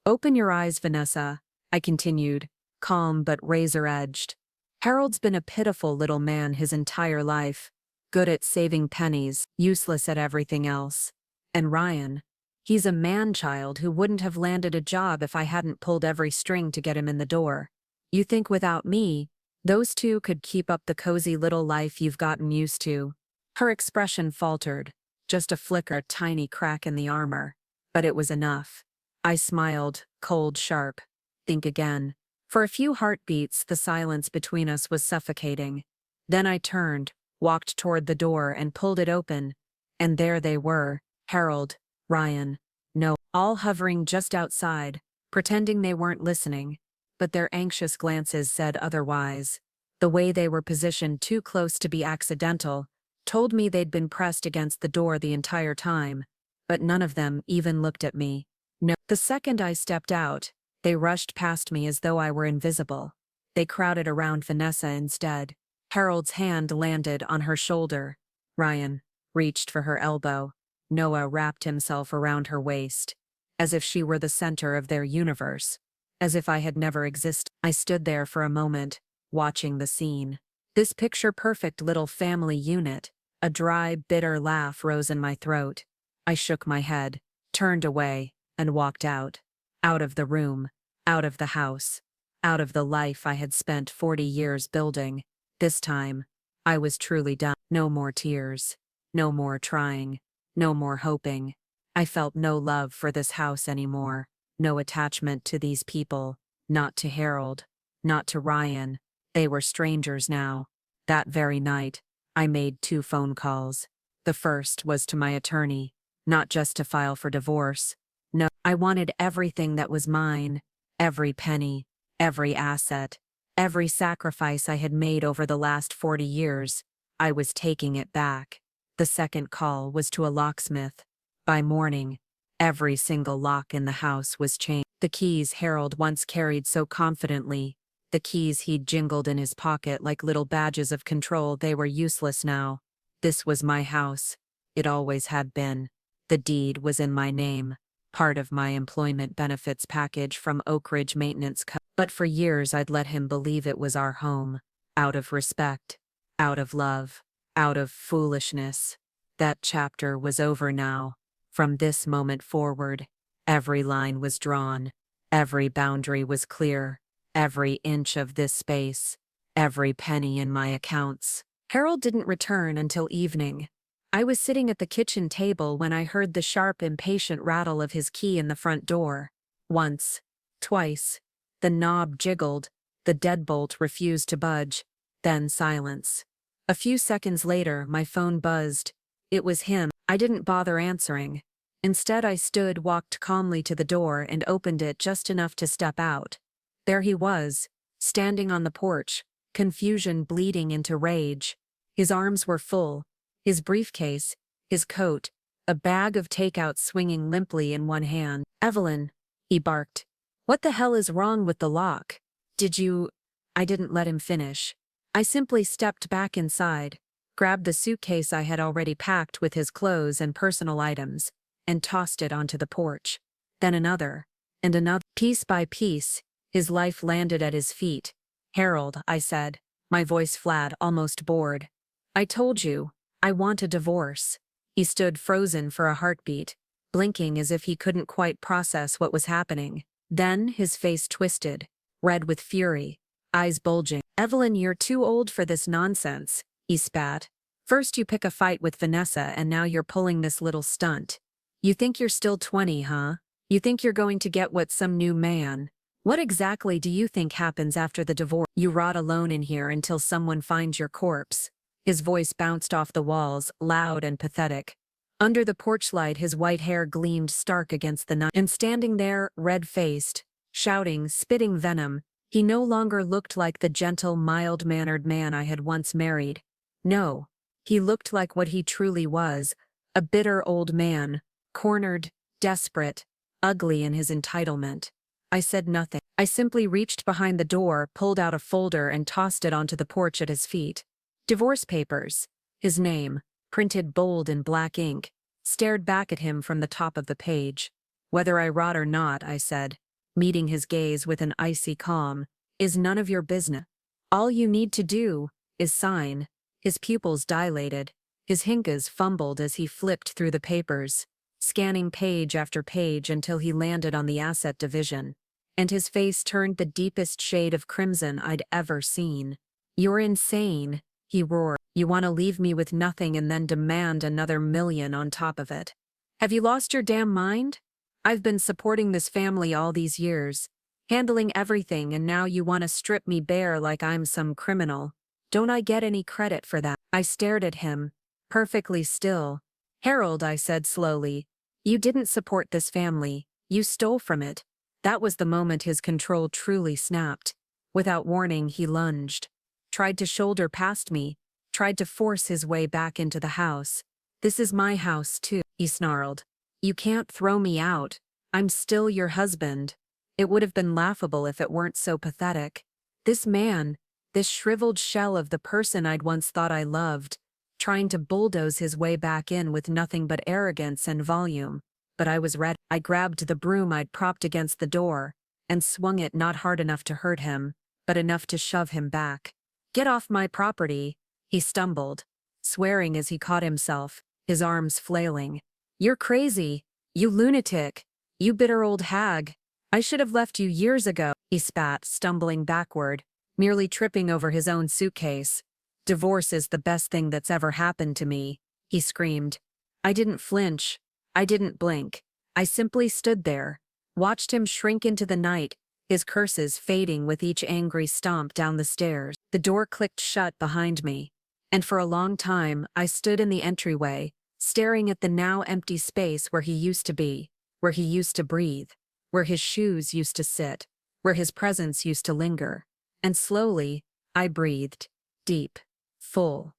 "Open your eyes, Vanessa," I continued, calm but razor-edged. "Harold's been a pitiful little man his entire life, good at saving pennies, useless at everything else. And Ryan, he's a man-child who wouldn't have landed a job if I hadn't pulled every string to get him in the door. You think without me, those two could keep up the cozy little life you've gotten used to?" Her expression faltered, just a flicker, a tiny crack in the armor. But it was enough. I smiled, cold, sharp. "Think again." For a few heartbeats, the silence between us was suffocating. Then I turned, walked toward the door and pulled it open. And there they were. Harold, Ryan, no, all hovering just outside, pretending they weren't listening, but their anxious glances said otherwise. The way they were positioned too close to be accidental, told me they'd been pressed against the door the entire time, but none of them even looked at me. No. The second I stepped out, they rushed past me as though I were invisible. They crowded around Vanessa instead. Harold's hand landed on her shoulder. Ryan reached for her elbow. Noah wrapped himself around her waist, as if she were the center of their universe, as if I had never existed. I stood there for a moment, watching the scene. This picture-perfect little family unit. A dry, bitter laugh rose in my throat. I shook my head, turned away, and walked out. Out of the room, out of the house, out of the life I had spent 40 years building. This time, I was truly done. No more tears. No more trying. No more hoping. I felt no love for this house anymore. No attachment to these people. Not to Harold. Not to Ryan. They were strangers now. That very night, I made 2 phone calls. The first was to my attorney, not just to file for divorce. No, I wanted everything that was mine. Every penny, every asset, every sacrifice I had made over the last 40 years. I was taking it back. The second call was to a locksmith. By morning, every single lock in the house was changed. The keys Harold once carried so confidently, the keys he'd jingled in his pocket like little badges of control, they were useless now. This was my house. It always had been. The deed was in my name, part of my employment benefits package from Oak Ridge Maintenance Co. But for years I'd let him believe it was our home, out of respect, out of love, out of foolishness. That chapter was over now. From this moment forward, every line was drawn, every boundary was clear, every inch of this space, every penny in my accounts. Harold didn't return until evening. I was sitting at the kitchen table when I heard the sharp, impatient rattle of his key in the front door. Once, twice. The knob jiggled, the deadbolt refused to budge, then silence. A few seconds later, my phone buzzed. It was him. I didn't bother answering. Instead, I stood, walked calmly to the door, and opened it just enough to step out. There he was, standing on the porch, confusion bleeding into rage. His arms were full, his briefcase, his coat, a bag of takeout swinging limply in one hand. "Evelyn," he barked. "What the hell is wrong with the lock? Did you—" I didn't let him finish. I simply stepped back inside, grabbed the suitcase I had already packed with his clothes and personal items, and tossed it onto the porch. Then another, and another. Piece by piece, his life landed at his feet. "Harold," I said, my voice flat, almost bored. "I told you, I want a divorce." He stood frozen for a heartbeat, blinking as if he couldn't quite process what was happening. Then his face twisted, red with fury, eyes bulging. "Evelyn, you're too old for this nonsense," he spat. "First you pick a fight with Vanessa and now you're pulling this little stunt. You think you're still 20, huh? You think you're going to get what some new man? What exactly do you think happens after the divorce? You rot alone in here until someone finds your corpse." His voice bounced off the walls, loud and pathetic. Under the porch light, his white hair gleamed stark against the night. And standing there, red-faced, shouting, spitting venom, he no longer looked like the gentle, mild-mannered man I had once married. No, he looked like what he truly was, a bitter old man, cornered, desperate, ugly in his entitlement. I said nothing. I simply reached behind the door, pulled out a folder, and tossed it onto the porch at his feet. "Divorce papers." His name, printed bold in black ink, stared back at him from the top of the page. "Whether I rot or not," I said, meeting his gaze with an icy calm, "is none of your business. All you need to do is sign." His pupils dilated. His hincas fumbled as he flipped through the papers, scanning page after page until he landed on the asset division. And his face turned the deepest shade of crimson I'd ever seen. "You're insane," he roared. "You want to leave me with nothing and then demand another million on top of it. Have you lost your damn mind? I've been supporting this family all these years, handling everything, and now you want to strip me bare like I'm some criminal. Don't I get any credit for that?" I stared at him, perfectly still. "Harold," I said slowly, "you didn't support this family, you stole from it." That was the moment his control truly snapped. Without warning, he lunged, tried to shoulder past me, tried to force his way back into the house. "This is my house too," he snarled. "You can't throw me out. I'm still your husband." It would have been laughable if it weren't so pathetic. This man, this shriveled shell of the person I'd once thought I loved, trying to bulldoze his way back in with nothing but arrogance and volume. But I was ready. I grabbed the broom I'd propped against the door and swung it not hard enough to hurt him, but enough to shove him back. "Get off my property," he stumbled, swearing as he caught himself, his arms flailing. "You're crazy, you lunatic, you bitter old hag. I should have left you years ago," he spat, stumbling backward, merely tripping over his own suitcase. "Divorce is the best thing that's ever happened to me," he screamed. I didn't flinch. I didn't blink. I simply stood there, watched him shrink into the night, his curses fading with each angry stomp down the stairs. The door clicked shut behind me, and for a long time I stood in the entryway, staring at the now empty space where he used to be, where he used to breathe, where his shoes used to sit, where his presence used to linger. And slowly, I breathed. Deep. Full.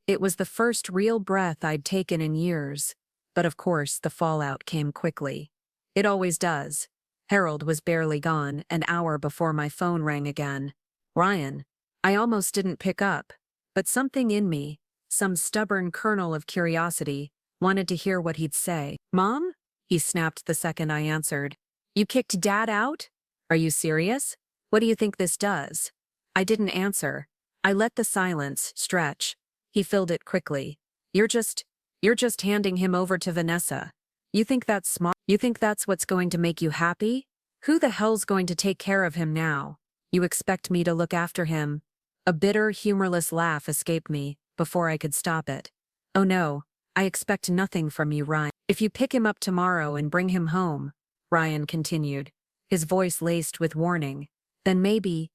It was the first real breath I'd taken in years. But of course, the fallout came quickly. It always does. Harold was barely gone an hour before my phone rang again. "Ryan." I almost didn't pick up, but something in me, some stubborn kernel of curiosity, wanted to hear what he'd say. "Mom?" he snapped the second I answered. "You kicked Dad out? Are you serious? What do you think this does?" I didn't answer. I let the silence stretch. He filled it quickly. You're just handing him over to Vanessa. You think that's smart? You think that's what's going to make you happy? Who the hell's going to take care of him now? You expect me to look after him?" A bitter, humorless laugh escaped me before I could stop it. "Oh no, I expect nothing from you, Ryan. If you pick him up tomorrow and bring him home," Ryan continued, his voice laced with warning, "then maybe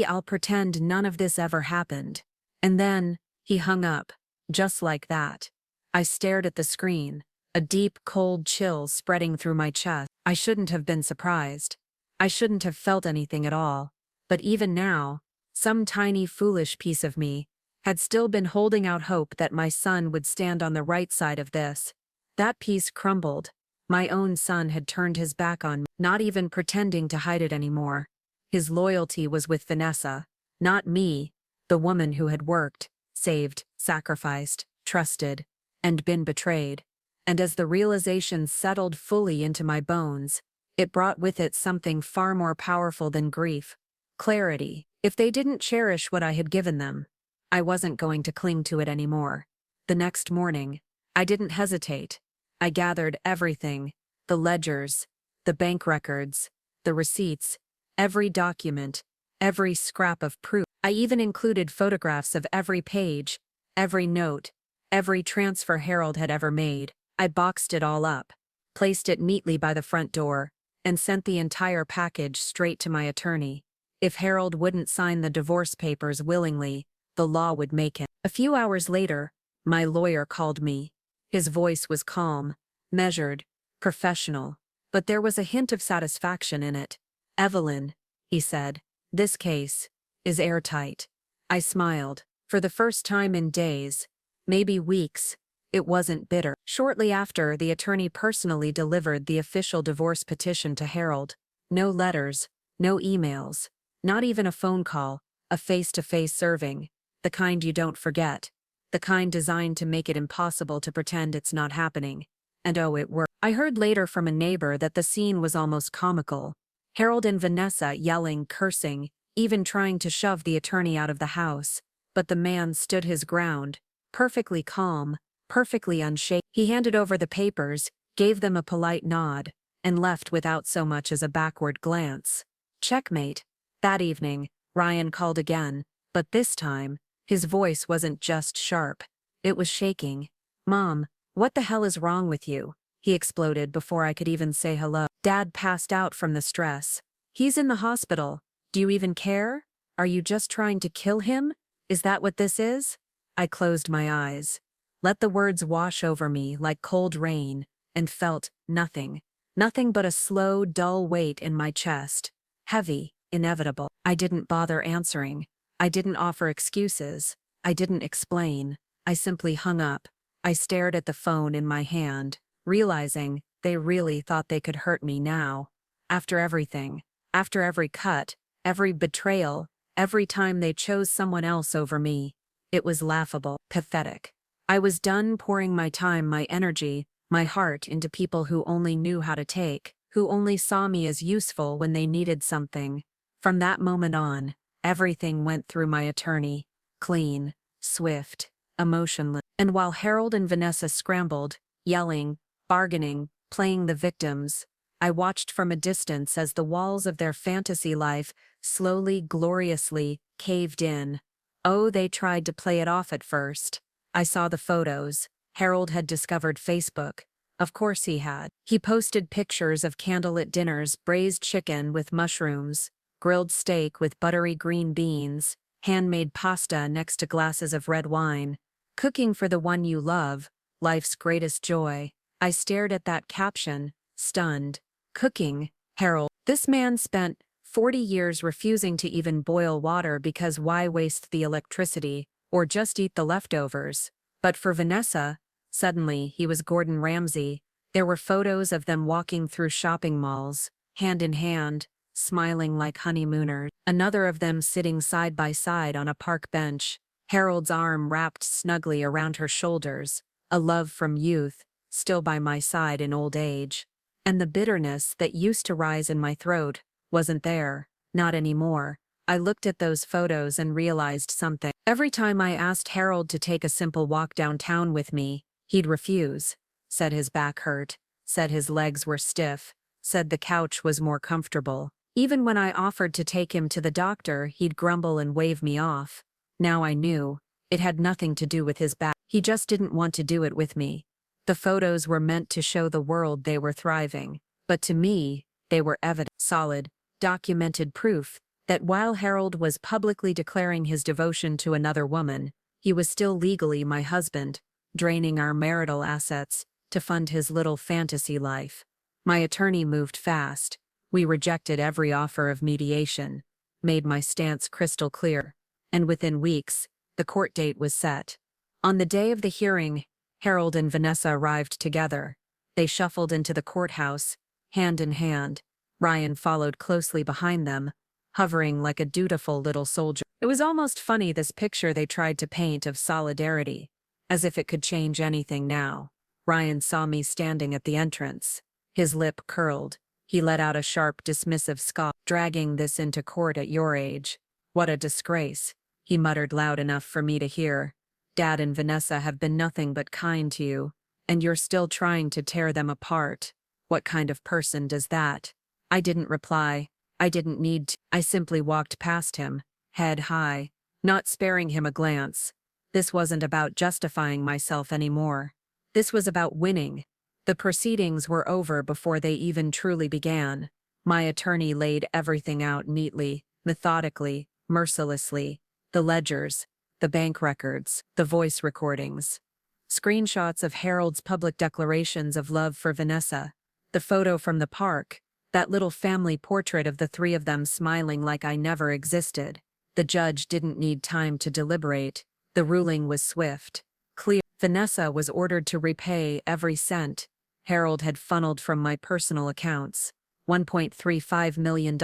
I'll pretend none of this ever happened." And then, he hung up, just like that. I stared at the screen, a deep, cold chill spreading through my chest. I shouldn't have been surprised. I shouldn't have felt anything at all. But even now, some tiny, foolish piece of me had still been holding out hope that my son would stand on the right side of this. That piece crumbled. My own son had turned his back on me, not even pretending to hide it anymore. His loyalty was with Vanessa, not me, the woman who had worked, saved, sacrificed, trusted, and been betrayed. And as the realization settled fully into my bones, it brought with it something far more powerful than grief. Clarity. If they didn't cherish what I had given them, I wasn't going to cling to it anymore. The next morning, I didn't hesitate. I gathered everything, the ledgers, the bank records, the receipts, every document, every scrap of proof. I even included photographs of every page, every note, every transfer Harold had ever made. I boxed it all up, placed it neatly by the front door, and sent the entire package straight to my attorney. If Harold wouldn't sign the divorce papers willingly, the law would make him. A few hours later, my lawyer called me. His voice was calm, measured, professional, but there was a hint of satisfaction in it. "Evelyn," he said, "this case is airtight." I smiled. For the first time in days, maybe weeks, it wasn't bitter. Shortly after, the attorney personally delivered the official divorce petition to Harold. No letters, no emails, not even a phone call, a face-to-face serving, the kind you don't forget, the kind designed to make it impossible to pretend it's not happening. And oh, it worked. I heard later from a neighbor that the scene was almost comical. Harold and Vanessa yelling, cursing, even trying to shove the attorney out of the house. But the man stood his ground, perfectly calm, perfectly unshaken. He handed over the papers, gave them a polite nod, and left without so much as a backward glance. Checkmate. That evening, Ryan called again, but this time, his voice wasn't just sharp. It was shaking. "Mom, what the hell is wrong with you?" he exploded before I could even say hello. "Dad passed out from the stress. He's in the hospital. Do you even care? Are you just trying to kill him? Is that what this is?" I closed my eyes, let the words wash over me like cold rain, and felt nothing. Nothing but a slow, dull weight in my chest. Heavy, inevitable. I didn't bother answering. I didn't offer excuses. I didn't explain. I simply hung up. I stared at the phone in my hand, realizing they really thought they could hurt me now. After everything, after every cut, every betrayal, every time they chose someone else over me. It was laughable, pathetic. I was done pouring my time, my energy, my heart into people who only knew how to take, who only saw me as useful when they needed something. From that moment on, everything went through my attorney. Clean, swift, emotionless. And while Harold and Vanessa scrambled, yelling, bargaining, playing the victims, I watched from a distance as the walls of their fantasy life slowly, gloriously caved in. Oh, they tried to play it off at first. I saw the photos. Harold had discovered Facebook. Of course he had. He posted pictures of candlelit dinners, braised chicken with mushrooms, grilled steak with buttery green beans, handmade pasta next to glasses of red wine. Cooking for the one you love, life's greatest joy. I stared at that caption, stunned. Cooking, Harold. This man spent 40 years refusing to even boil water because why waste the electricity, or just eat the leftovers? But for Vanessa, suddenly he was Gordon Ramsay. There were photos of them walking through shopping malls, hand in hand, smiling like honeymooners. Another of them sitting side by side on a park bench, Harold's arm wrapped snugly around her shoulders, a love from youth, still by my side in old age. And the bitterness that used to rise in my throat wasn't there, not anymore. I looked at those photos and realized something. Every time I asked Harold to take a simple walk downtown with me, he'd refuse. Said his back hurt, said his legs were stiff, said the couch was more comfortable. Even when I offered to take him to the doctor, he'd grumble and wave me off. Now I knew. It had nothing to do with his back. He just didn't want to do it with me. The photos were meant to show the world they were thriving, but to me, they were evident, solid, documented proof that while Harold was publicly declaring his devotion to another woman, he was still legally my husband, draining our marital assets to fund his little fantasy life. My attorney moved fast. We rejected every offer of mediation, made my stance crystal clear, and within weeks, the court date was set. On the day of the hearing, Harold and Vanessa arrived together. They shuffled into the courthouse, hand in hand. Ryan followed closely behind them, hovering like a dutiful little soldier. It was almost funny, this picture they tried to paint of solidarity, as if it could change anything now. Ryan saw me standing at the entrance. His lip curled. He let out a sharp, dismissive scoff. "Dragging this into court at your age. What a disgrace," he muttered loud enough for me to hear. "Dad and Vanessa have been nothing but kind to you, and you're still trying to tear them apart. What kind of person does that?" I didn't reply. I didn't need to. I simply walked past him, head high, not sparing him a glance. This wasn't about justifying myself anymore. This was about winning. The proceedings were over before they even truly began. My attorney laid everything out neatly, methodically, mercilessly. The ledgers, the bank records, the voice recordings. Screenshots of Harold's public declarations of love for Vanessa. The photo from the park, that little family portrait of the three of them smiling like I never existed. The judge didn't need time to deliberate. The ruling was swift, clear. Vanessa was ordered to repay every cent Harold had funneled from my personal accounts, $1.35 million,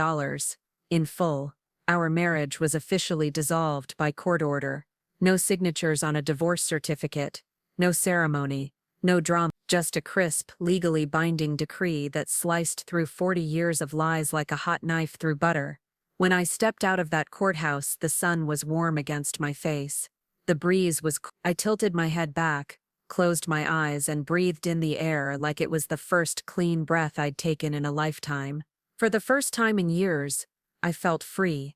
in full. Our marriage was officially dissolved by court order. No signatures on a divorce certificate, no ceremony, no drama, just a crisp, legally binding decree that sliced through 40 years of lies like a hot knife through butter. When I stepped out of that courthouse, the sun was warm against my face. The breeze was cool. I tilted my head back, closed my eyes, and breathed in the air like it was the first clean breath I'd taken in a lifetime. For the first time in years, I felt free,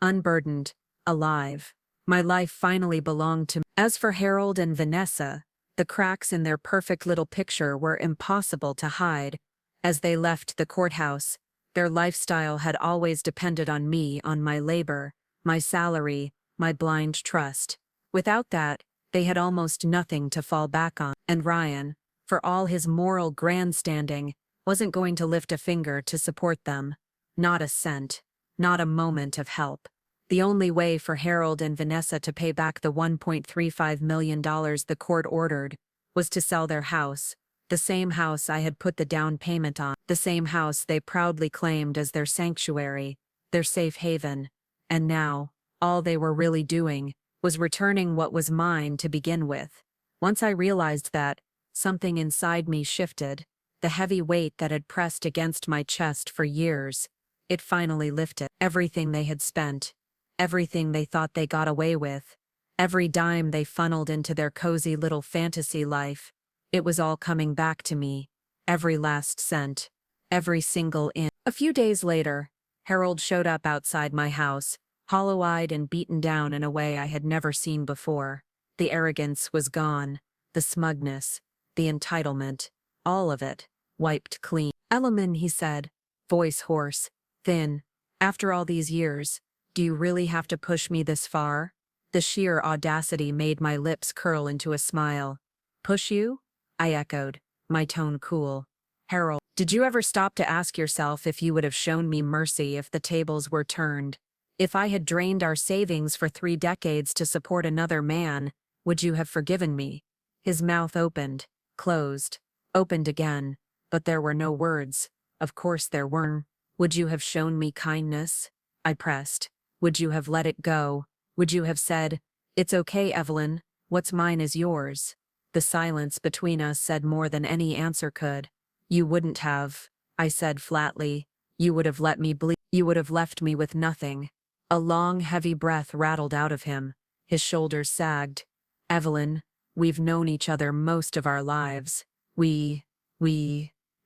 unburdened, alive. My life finally belonged to me. As for Harold and Vanessa, the cracks in their perfect little picture were impossible to hide. As they left the courthouse, their lifestyle had always depended on me, on my labor, my salary, my blind trust. Without that, they had almost nothing to fall back on. And Ryan, for all his moral grandstanding, wasn't going to lift a finger to support them. Not a cent. Not a moment of help. The only way for Harold and Vanessa to pay back the $1.35 million the court ordered was to sell their house, the same house I had put the down payment on, the same house they proudly claimed as their sanctuary, their safe haven. And now, all they were really doing was returning what was mine to begin with. Once I realized that, something inside me shifted. The heavy weight that had pressed against my chest for years, it finally lifted. Everything they had spent, everything they thought they got away with, every dime they funneled into their cozy little fantasy life, it was all coming back to me. Every last cent, every single inch. A few days later, Harold showed up outside my house, hollow-eyed and beaten down in a way I had never seen before. The arrogance was gone, the smugness, the entitlement, all of it, wiped clean. "Elliman," he said, voice hoarse, thin, "after all these years, do you really have to push me this far?" The sheer audacity made my lips curl into a smile. "Push you?" I echoed, my tone cool. "Harold, did you ever stop to ask yourself if you would have shown me mercy if the tables were turned? If I had drained our savings for 3 decades to support another man, would you have forgiven me?" His mouth opened, closed, opened again, but there were no words. Of course there weren't. "Would you have shown me kindness?" I pressed. "Would you have let it go? Would you have said, 'It's okay, Evelyn, what's mine is yours'?" The silence between us said more than any answer could. "You wouldn't have," I said flatly. "You would have let me bleed. You would have left me with nothing." A long, heavy breath rattled out of him. His shoulders sagged. "Evelyn, we've known each other most of our lives. We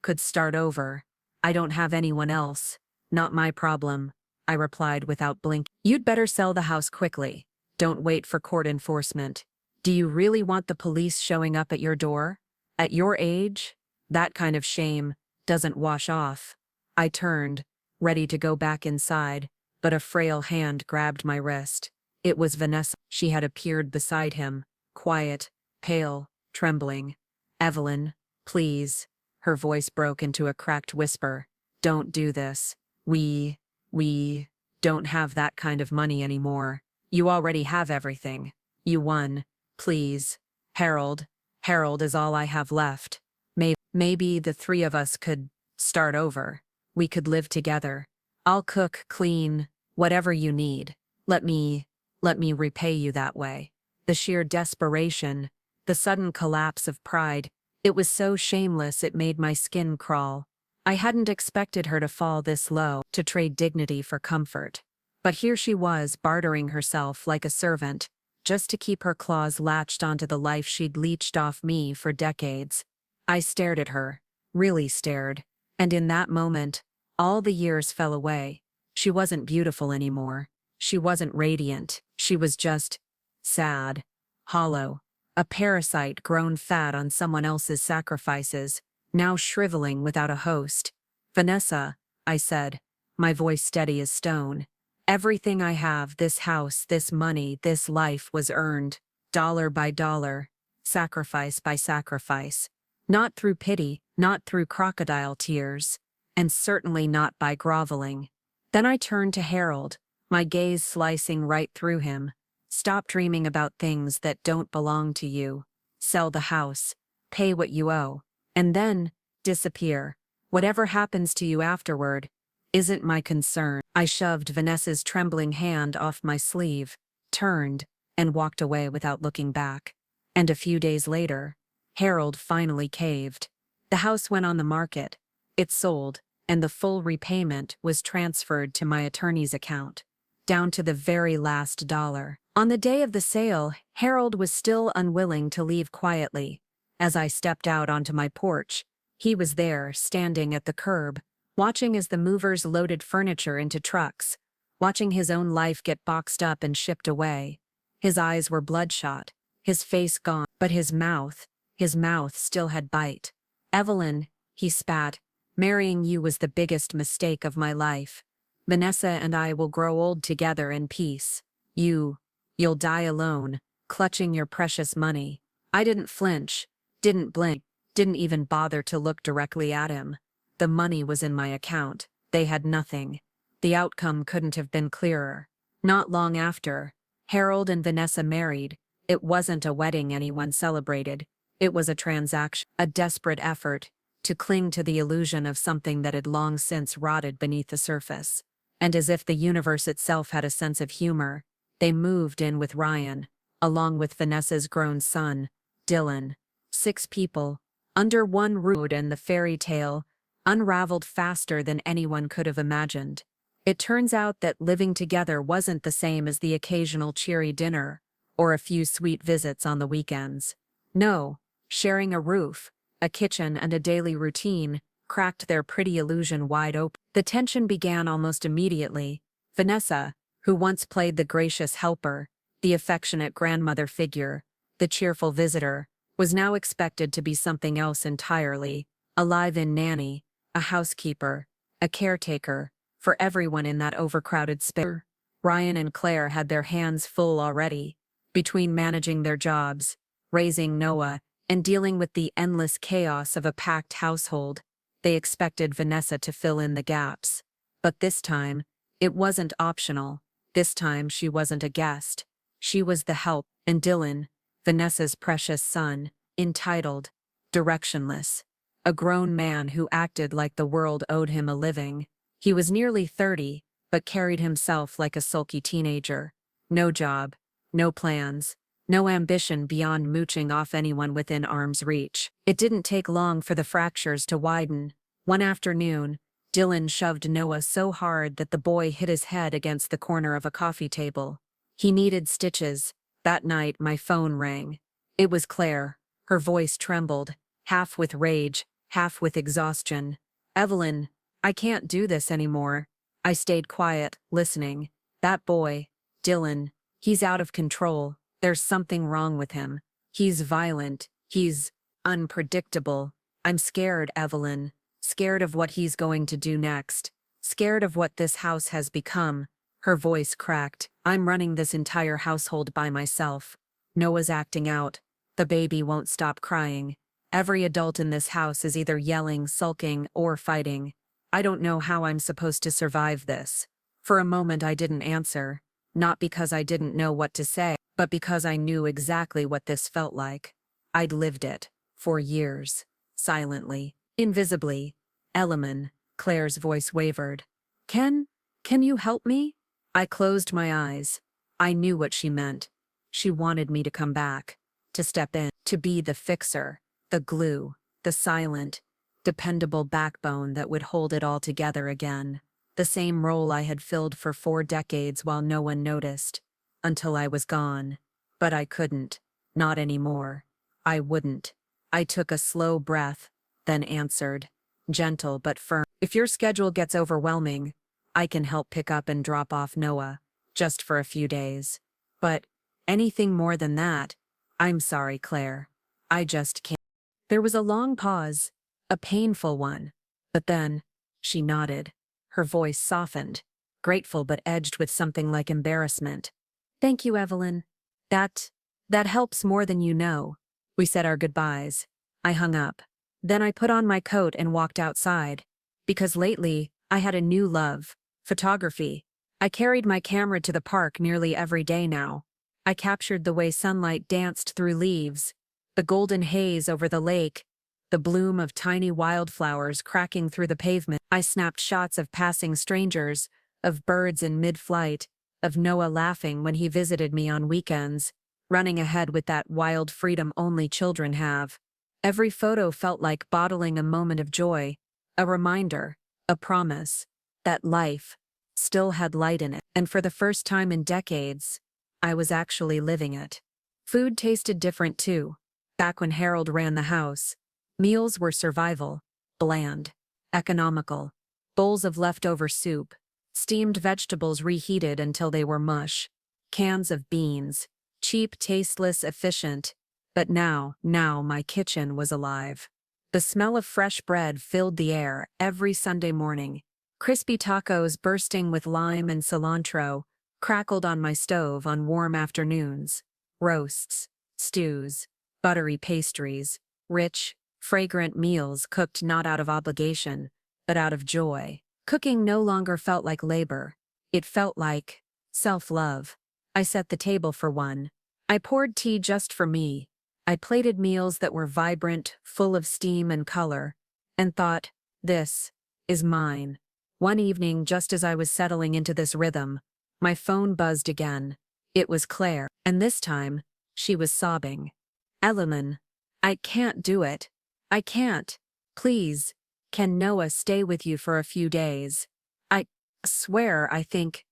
could start over. I don't have anyone else. Not my problem," I replied without blinking. "You'd better sell the house quickly. Don't wait for court enforcement. Do you really want the police showing up at your door? At your age? That kind of shame doesn't wash off." I turned, ready to go back inside, but a frail hand grabbed my wrist. It was Vanessa. She had appeared beside him, quiet, pale, trembling. "Evelyn, please." Her voice broke into a cracked whisper. "Don't do this. We don't have that kind of money anymore. You already have everything. You won. Please. Harold is all I have left. Maybe the 3 of us could start over. We could live together. I'll cook, clean, whatever you need. Let me repay you that way." The sheer desperation, the sudden collapse of pride, it was so shameless it made my skin crawl. I hadn't expected her to fall this low, to trade dignity for comfort. But here she was, bartering herself like a servant, just to keep her claws latched onto the life she'd leached off me for decades. I stared at her, really stared, and in that moment, all the years fell away. She wasn't beautiful anymore. She wasn't radiant. She was just sad, hollow, a parasite grown fat on someone else's sacrifices, now shriveling without a host. "Vanessa," I said, my voice steady as stone, "everything I have, this house, this money, this life was earned, dollar by dollar, sacrifice by sacrifice. Not through pity, not through crocodile tears, and certainly not by groveling." Then I turned to Harold, my gaze slicing right through him. "Stop dreaming about things that don't belong to you. Sell the house, pay what you owe, and then disappear. Whatever happens to you afterward isn't my concern." I shoved Vanessa's trembling hand off my sleeve, turned, and walked away without looking back. And a few days later, Harold finally caved. The house went on the market. It sold, and the full repayment was transferred to my attorney's account, down to the very last dollar. On the day of the sale, Harold was still unwilling to leave quietly. As I stepped out onto my porch, he was there, standing at the curb, watching as the movers loaded furniture into trucks, watching his own life get boxed up and shipped away. His eyes were bloodshot, his face gone, but his mouth still had bite. "Evelyn," he spat, "marrying you was the biggest mistake of my life. Vanessa and I will grow old together in peace. You'll die alone, clutching your precious money." I didn't flinch, didn't blink, didn't even bother to look directly at him. The money was in my account. They had nothing. The outcome couldn't have been clearer. Not long after, Harold and Vanessa married. It wasn't a wedding anyone celebrated. It was a transaction, a desperate effort to cling to the illusion of something that had long since rotted beneath the surface. And as if the universe itself had a sense of humor, they moved in with Ryan, along with Vanessa's grown son, Dylan. 6 people, under one roof, and the fairy tale unraveled faster than anyone could have imagined. It turns out that living together wasn't the same as the occasional cheery dinner or a few sweet visits on the weekends. No, sharing a roof, a kitchen, and a daily routine cracked their pretty illusion wide open. The tension began almost immediately. Vanessa, who once played the gracious helper, the affectionate grandmother figure, the cheerful visitor, was now expected to be something else entirely, a live-in nanny, a housekeeper, a caretaker, for everyone in that overcrowded space. Ryan and Claire had their hands full already, between managing their jobs, raising Noah, and dealing with the endless chaos of a packed household. They expected Vanessa to fill in the gaps. But this time, it wasn't optional. This time she wasn't a guest. She was the help, and Dylan, Vanessa's precious son, entitled, directionless, a grown man who acted like the world owed him a living. He was nearly 30, but carried himself like a sulky teenager. No job, no plans, no ambition beyond mooching off anyone within arm's reach. It didn't take long for the fractures to widen. One afternoon, Dylan shoved Noah so hard that the boy hit his head against the corner of a coffee table. He needed stitches. That night, my phone rang. It was Claire. Her voice trembled, half with rage, half with exhaustion. "Evelyn, I can't do this anymore." I stayed quiet, listening. "That boy, Dylan, he's out of control. There's something wrong with him. He's violent. He's unpredictable. I'm scared, Evelyn. Scared of what he's going to do next. Scared of what this house has become." Her voice cracked. "I'm running this entire household by myself. Noah's acting out. The baby won't stop crying. Every adult in this house is either yelling, sulking, or fighting. I don't know how I'm supposed to survive this." For a moment I didn't answer, not because I didn't know what to say, but because I knew exactly what this felt like. I'd lived it, for years, silently, invisibly. "Elliman," Claire's voice wavered. Can you help me?" I closed my eyes. I knew what she meant. She wanted me to come back, to step in, to be the fixer, the glue, the silent, dependable backbone that would hold it all together again. The same role I had filled for 4 decades while no one noticed, until I was gone. But I couldn't, not anymore. I wouldn't. I took a slow breath, then answered, gentle but firm. "If your schedule gets overwhelming, I can help pick up and drop off Noah, just for a few days. But anything more than that, I'm sorry, Claire. I just can't." There was a long pause, a painful one. But then, she nodded. Her voice softened, grateful but edged with something like embarrassment. "Thank you, Evelyn. That helps more than you know." We said our goodbyes. I hung up. Then I put on my coat and walked outside. Because lately, I had a new love: photography. I carried my camera to the park nearly every day now. I captured the way sunlight danced through leaves, the golden haze over the lake, the bloom of tiny wildflowers cracking through the pavement. I snapped shots of passing strangers, of birds in mid-flight, of Noah laughing when he visited me on weekends, running ahead with that wild freedom only children have. Every photo felt like bottling a moment of joy, a reminder, a promise, that life still had light in it. And for the first time in decades, I was actually living it. Food tasted different too. Back when Harold ran the house, meals were survival, bland, economical. Bowls of leftover soup, steamed vegetables reheated until they were mush, cans of beans, cheap, tasteless, efficient. But now my kitchen was alive. The smell of fresh bread filled the air every Sunday morning. Crispy tacos bursting with lime and cilantro crackled on my stove on warm afternoons. Roasts, stews, buttery pastries, rich, fragrant meals cooked not out of obligation, but out of joy. Cooking no longer felt like labor. It felt like Self-love. I set the table for one. I poured tea just for me. I plated meals that were vibrant, full of steam and color, and thought, this is mine. One evening, just as I was settling into this rhythm, my phone buzzed again. It was Claire, and this time, she was sobbing. Evelyn, I can't do it. I can't. Please, can Noah stay with you for a few days? I swear I think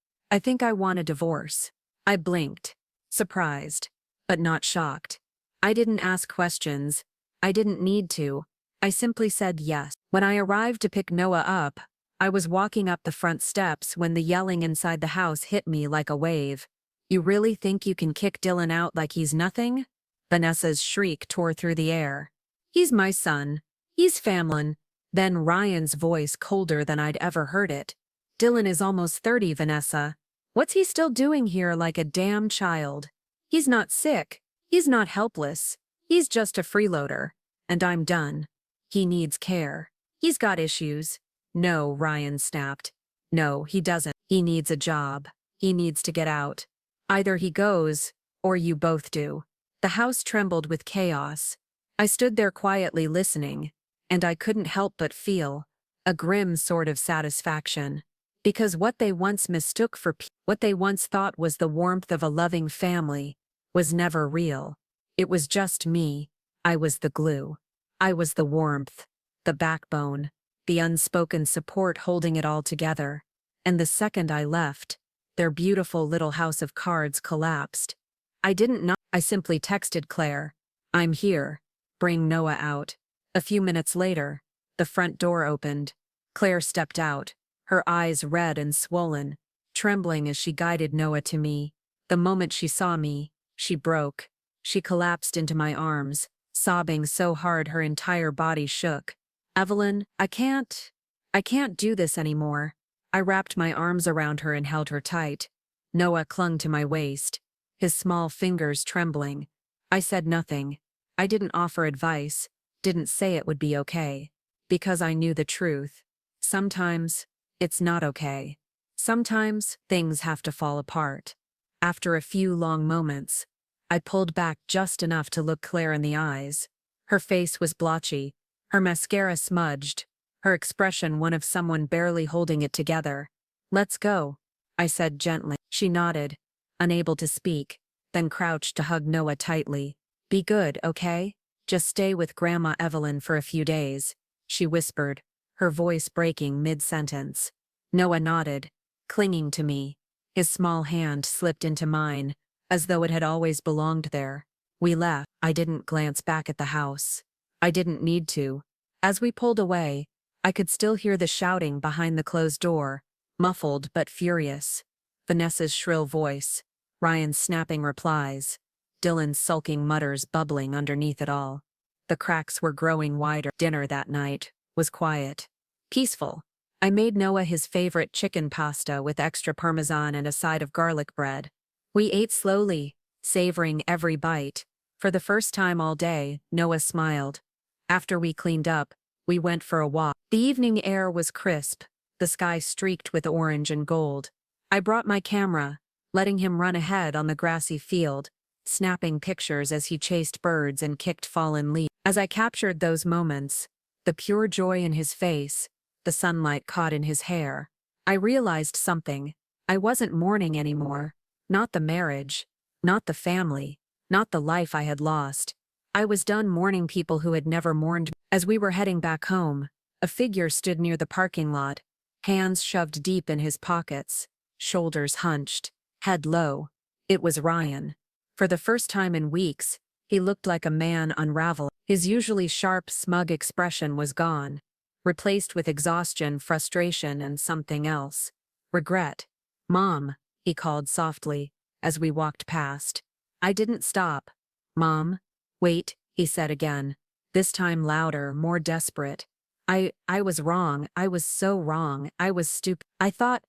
I want a divorce. I blinked, surprised, but not shocked. I didn't ask questions. I didn't need to. I simply said yes. When I arrived to pick Noah up, I was walking up the front steps when the yelling inside the house hit me like a wave. You really think you can kick Dylan out like he's nothing? Vanessa's shriek tore through the air. He's my son. He's family. Then Ryan's voice colder than I'd ever heard it. Dylan is almost 30, Vanessa. What's he still doing here like a damn child? He's not sick. He's not helpless. He's just a freeloader. And I'm done. He needs care. He's got issues. No, Ryan snapped. No, he doesn't. He needs a job. He needs to get out. Either he goes, or you both do. The house trembled with chaos. I stood there quietly listening, and I couldn't help but feel a grim sort of satisfaction. Because what they once mistook for what they once thought was the warmth of a loving family was never real. It was just me. I was the glue. I was the warmth, the backbone, the unspoken support holding it all together. And the second I left, their beautiful little house of cards collapsed. I didn't know. I simply texted Claire, I'm here. Bring Noah out. A few minutes later, the front door opened. Claire stepped out, her eyes red and swollen, trembling as she guided Noah to me. The moment she saw me, she broke. She collapsed into my arms, sobbing so hard her entire body shook. Evelyn, I can't do this anymore. I wrapped my arms around her and held her tight. Noah clung to my waist, his small fingers trembling. I said nothing. I didn't offer advice, didn't say it would be okay. Because I knew the truth. Sometimes, it's not okay. Sometimes, things have to fall apart. After a few long moments, I pulled back just enough to look Claire in the eyes. Her face was blotchy, her mascara smudged, her expression one of someone barely holding it together. Let's go, I said gently. She nodded, unable to speak, then crouched to hug Noah tightly. Be good, okay? Just stay with Grandma Evelyn for a few days, she whispered, her voice breaking mid-sentence. Noah nodded, clinging to me. His small hand slipped into mine, as though it had always belonged there. We left. I didn't glance back at the house. I didn't need to. As we pulled away, I could still hear the shouting behind the closed door, muffled but furious. Vanessa's shrill voice, Ryan's snapping replies, Dylan's sulking mutters bubbling underneath it all. The cracks were growing wider. Dinner that night was quiet, peaceful. I made Noah his favorite chicken pasta with extra parmesan and a side of garlic bread. We ate slowly, savoring every bite. For the first time all day, Noah smiled. After we cleaned up, we went for a walk. The evening air was crisp, the sky streaked with orange and gold. I brought my camera, letting him run ahead on the grassy field, snapping pictures as he chased birds and kicked fallen leaves. As I captured those moments, the pure joy in his face, the sunlight caught in his hair, I realized something. I wasn't mourning anymore. Not the marriage, not the family, not the life I had lost. I was done mourning people who had never mourned me. As we were heading back home, a figure stood near the parking lot, hands shoved deep in his pockets, shoulders hunched, head low. It was Ryan. For the first time in weeks, he looked like a man unraveling. His usually sharp, smug expression was gone, replaced with exhaustion, frustration, and something else. Regret. Mom, he called softly, as we walked past. I didn't stop. Mom? Wait, he said again, this time louder, more desperate. I was wrong. I was so wrong. I was stupid. I thought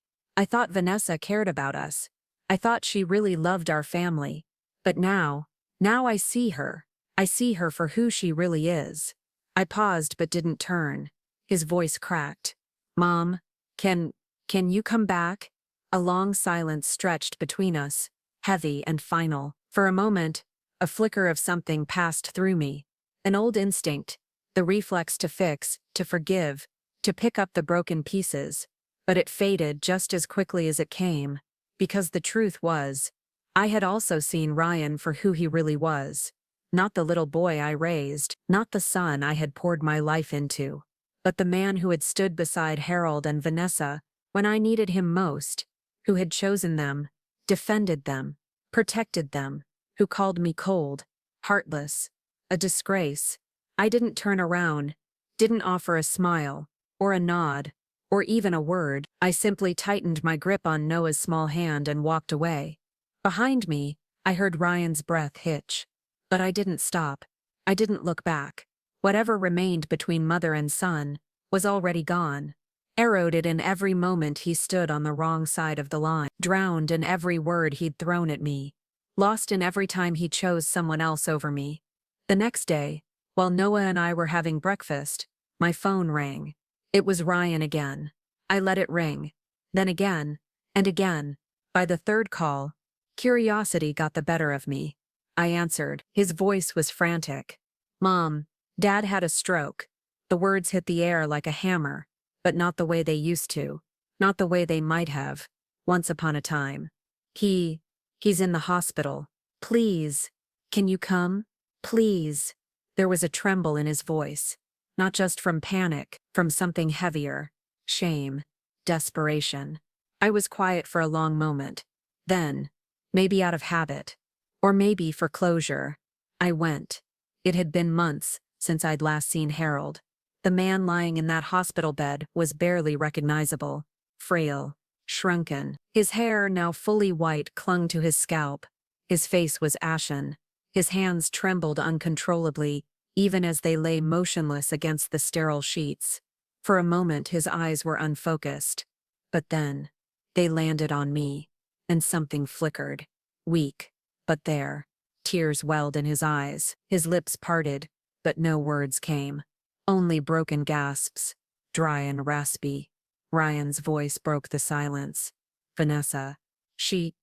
Vanessa cared about us. I thought she really loved our family. But now I see her. I see her for who she really is. I paused but didn't turn. His voice cracked. Mom, can you come back? A long silence stretched between us, heavy and final. For a moment, a flicker of something passed through me. An old instinct, the reflex to fix, to forgive, to pick up the broken pieces. But it faded just as quickly as it came, because the truth was, I had also seen Ryan for who he really was. Not the little boy I raised, not the son I had poured my life into, but the man who had stood beside Harold and Vanessa when I needed him most, who had chosen them, defended them, protected them, who called me cold, heartless, a disgrace. I didn't turn around, didn't offer a smile, or a nod, or even a word. I simply tightened my grip on Noah's small hand and walked away. Behind me, I heard Ryan's breath hitch. But I didn't stop. I didn't look back. Whatever remained between mother and son was already gone. Eroded in every moment he stood on the wrong side of the line. Drowned in every word he'd thrown at me. Lost in every time he chose someone else over me. The next day, while Noah and I were having breakfast, my phone rang. It was Ryan again. I let it ring. Then again, and again. By the third call, curiosity got the better of me. I answered. His voice was frantic. "Mom, Dad had a stroke." The words hit the air like a hammer, but not the way they used to. Not the way they might have, once upon a time. He's in the hospital. Please, can you come? Please. There was a tremble in his voice. Not just from panic, from something heavier. Shame. Desperation. I was quiet for a long moment. Then, maybe out of habit, or maybe for closure, I went. It had been months since I'd last seen Harold. The man lying in that hospital bed was barely recognizable, frail, shrunken. His hair, now fully white, clung to his scalp. His face was ashen. His hands trembled uncontrollably, even as they lay motionless against the sterile sheets. For a moment his eyes were unfocused. But then, they landed on me, and something flickered. Weak, but there. Tears welled in his eyes. His lips parted, but no words came. Only broken gasps, dry and raspy. Ryan's voice broke the silence. Vanessa. She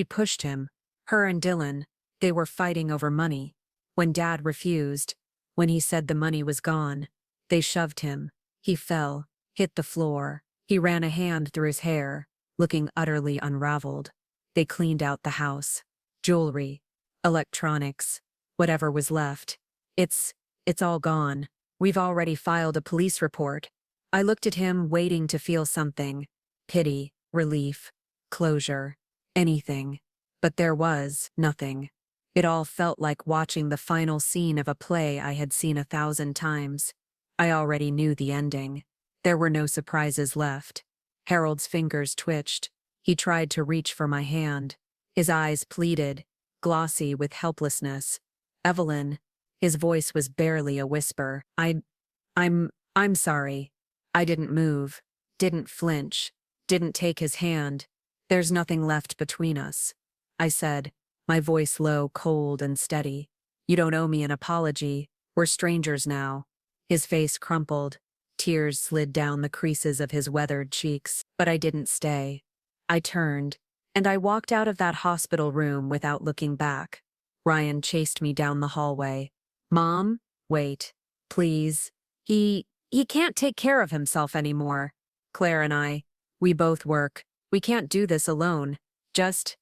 pushed him. Her and Dylan, they were fighting over money. When Dad refused, when he said the money was gone, they shoved him. He fell, hit the floor. He ran a hand through his hair, looking utterly unraveled. They cleaned out the house. Jewelry, electronics, whatever was left. It's all gone. We've already filed a police report. I looked at him, waiting to feel something. Pity, relief, closure, anything. But there was nothing. It all felt like watching the final scene of a play I had seen 1,000 times. I already knew the ending. There were no surprises left. Harold's fingers twitched. He tried to reach for my hand. His eyes pleaded, glossy with helplessness. "Evelyn." His voice was barely a whisper. I'm sorry. I didn't move, didn't flinch, didn't take his hand. "There's nothing left between us," I said, my voice low, cold, and steady. "You don't owe me an apology. We're strangers now." His face crumpled. Tears slid down the creases of his weathered cheeks. But I didn't stay. I turned, and I walked out of that hospital room without looking back. Ryan chased me down the hallway. "Mom, wait. Please. He can't take care of himself anymore. Claire and I, we both work. We can't do this alone. Just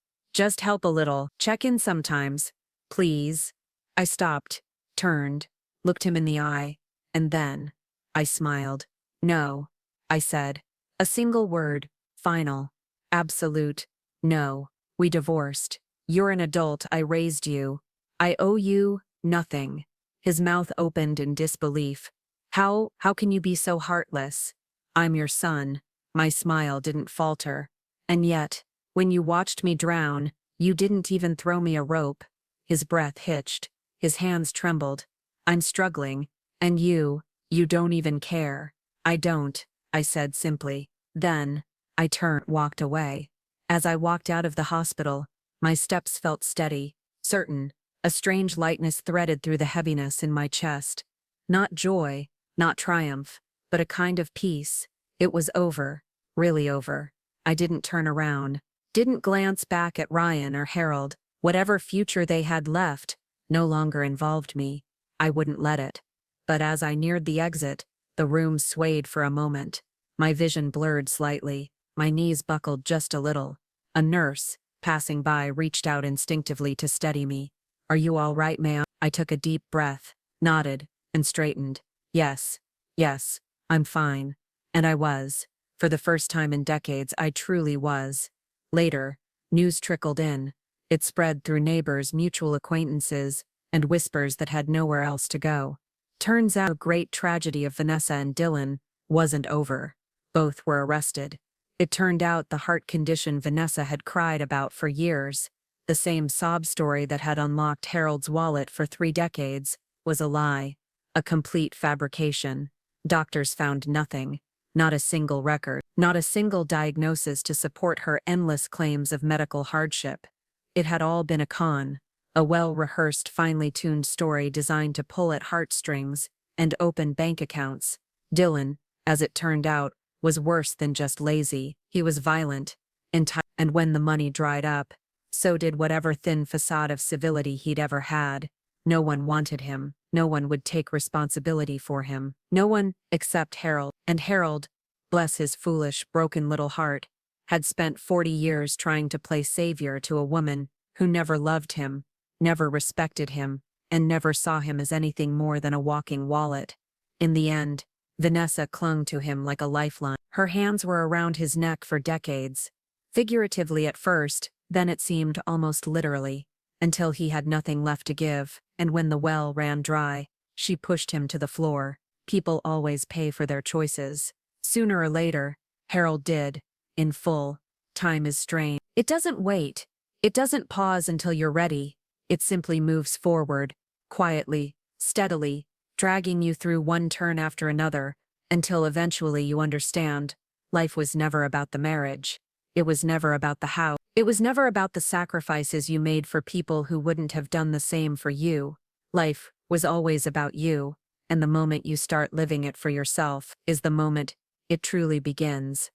help a little. Check in sometimes. Please." I stopped, turned, looked him in the eye, and then I smiled. "No," I said. A single word, final, absolute. "No. We divorced. You're an adult. I raised you. I owe you nothing." His mouth opened in disbelief. How can you be so heartless? "I'm your son." My smile didn't falter. "And yet, when you watched me drown, you didn't even throw me a rope." His breath hitched. His hands trembled. "I'm struggling. And you don't even care." "I don't," I said simply. Then, I turned, walked away. As I walked out of the hospital, my steps felt steady, certain. A strange lightness threaded through the heaviness in my chest. Not joy, not triumph, but a kind of peace. It was over, really over. I didn't turn around, didn't glance back at Ryan or Harold. Whatever future they had left no longer involved me. I wouldn't let it. But as I neared the exit, the room swayed for a moment. My vision blurred slightly. My knees buckled just a little. A nurse, passing by, reached out instinctively to steady me. "Are you all right, ma'am?" I took a deep breath, nodded, and straightened. Yes, yes, I'm fine. And I was. For the first time in decades, I truly was. Later, news trickled in. It spread through neighbors, mutual acquaintances, and whispers that had nowhere else to go. Turns out the great tragedy of Vanessa and Dylan wasn't over. Both were arrested. It turned out the heart condition Vanessa had cried about for years, the same sob story that had unlocked Harold's wallet for 3 decades, was a lie, a complete fabrication. Doctors found nothing, not a single record, not a single diagnosis to support her endless claims of medical hardship. It had all been a con, a well-rehearsed, finely tuned story designed to pull at heartstrings and open bank accounts. Dylan, as it turned out, was worse than just lazy. He was violent, and when the money dried up, so did whatever thin facade of civility he'd ever had. No one wanted him. No one would take responsibility for him. No one except Harold. And Harold, bless his foolish, broken little heart, had spent 40 years trying to play savior to a woman who never loved him, never respected him, and never saw him as anything more than a walking wallet. In the end, Vanessa clung to him like a lifeline. Her hands were around his neck for decades. Figuratively at first, then it seemed almost literally, until he had nothing left to give, and when the well ran dry, she pushed him to the floor. People always pay for their choices. Sooner or later, Harold did, in full. Time is strange. It doesn't wait. It doesn't pause until you're ready. It simply moves forward, quietly, steadily, dragging you through one turn after another, until eventually you understand. Life was never about the marriage. It was never about the house. It was never about the sacrifices you made for people who wouldn't have done the same for you. Life was always about you, and the moment you start living it for yourself is the moment it truly begins.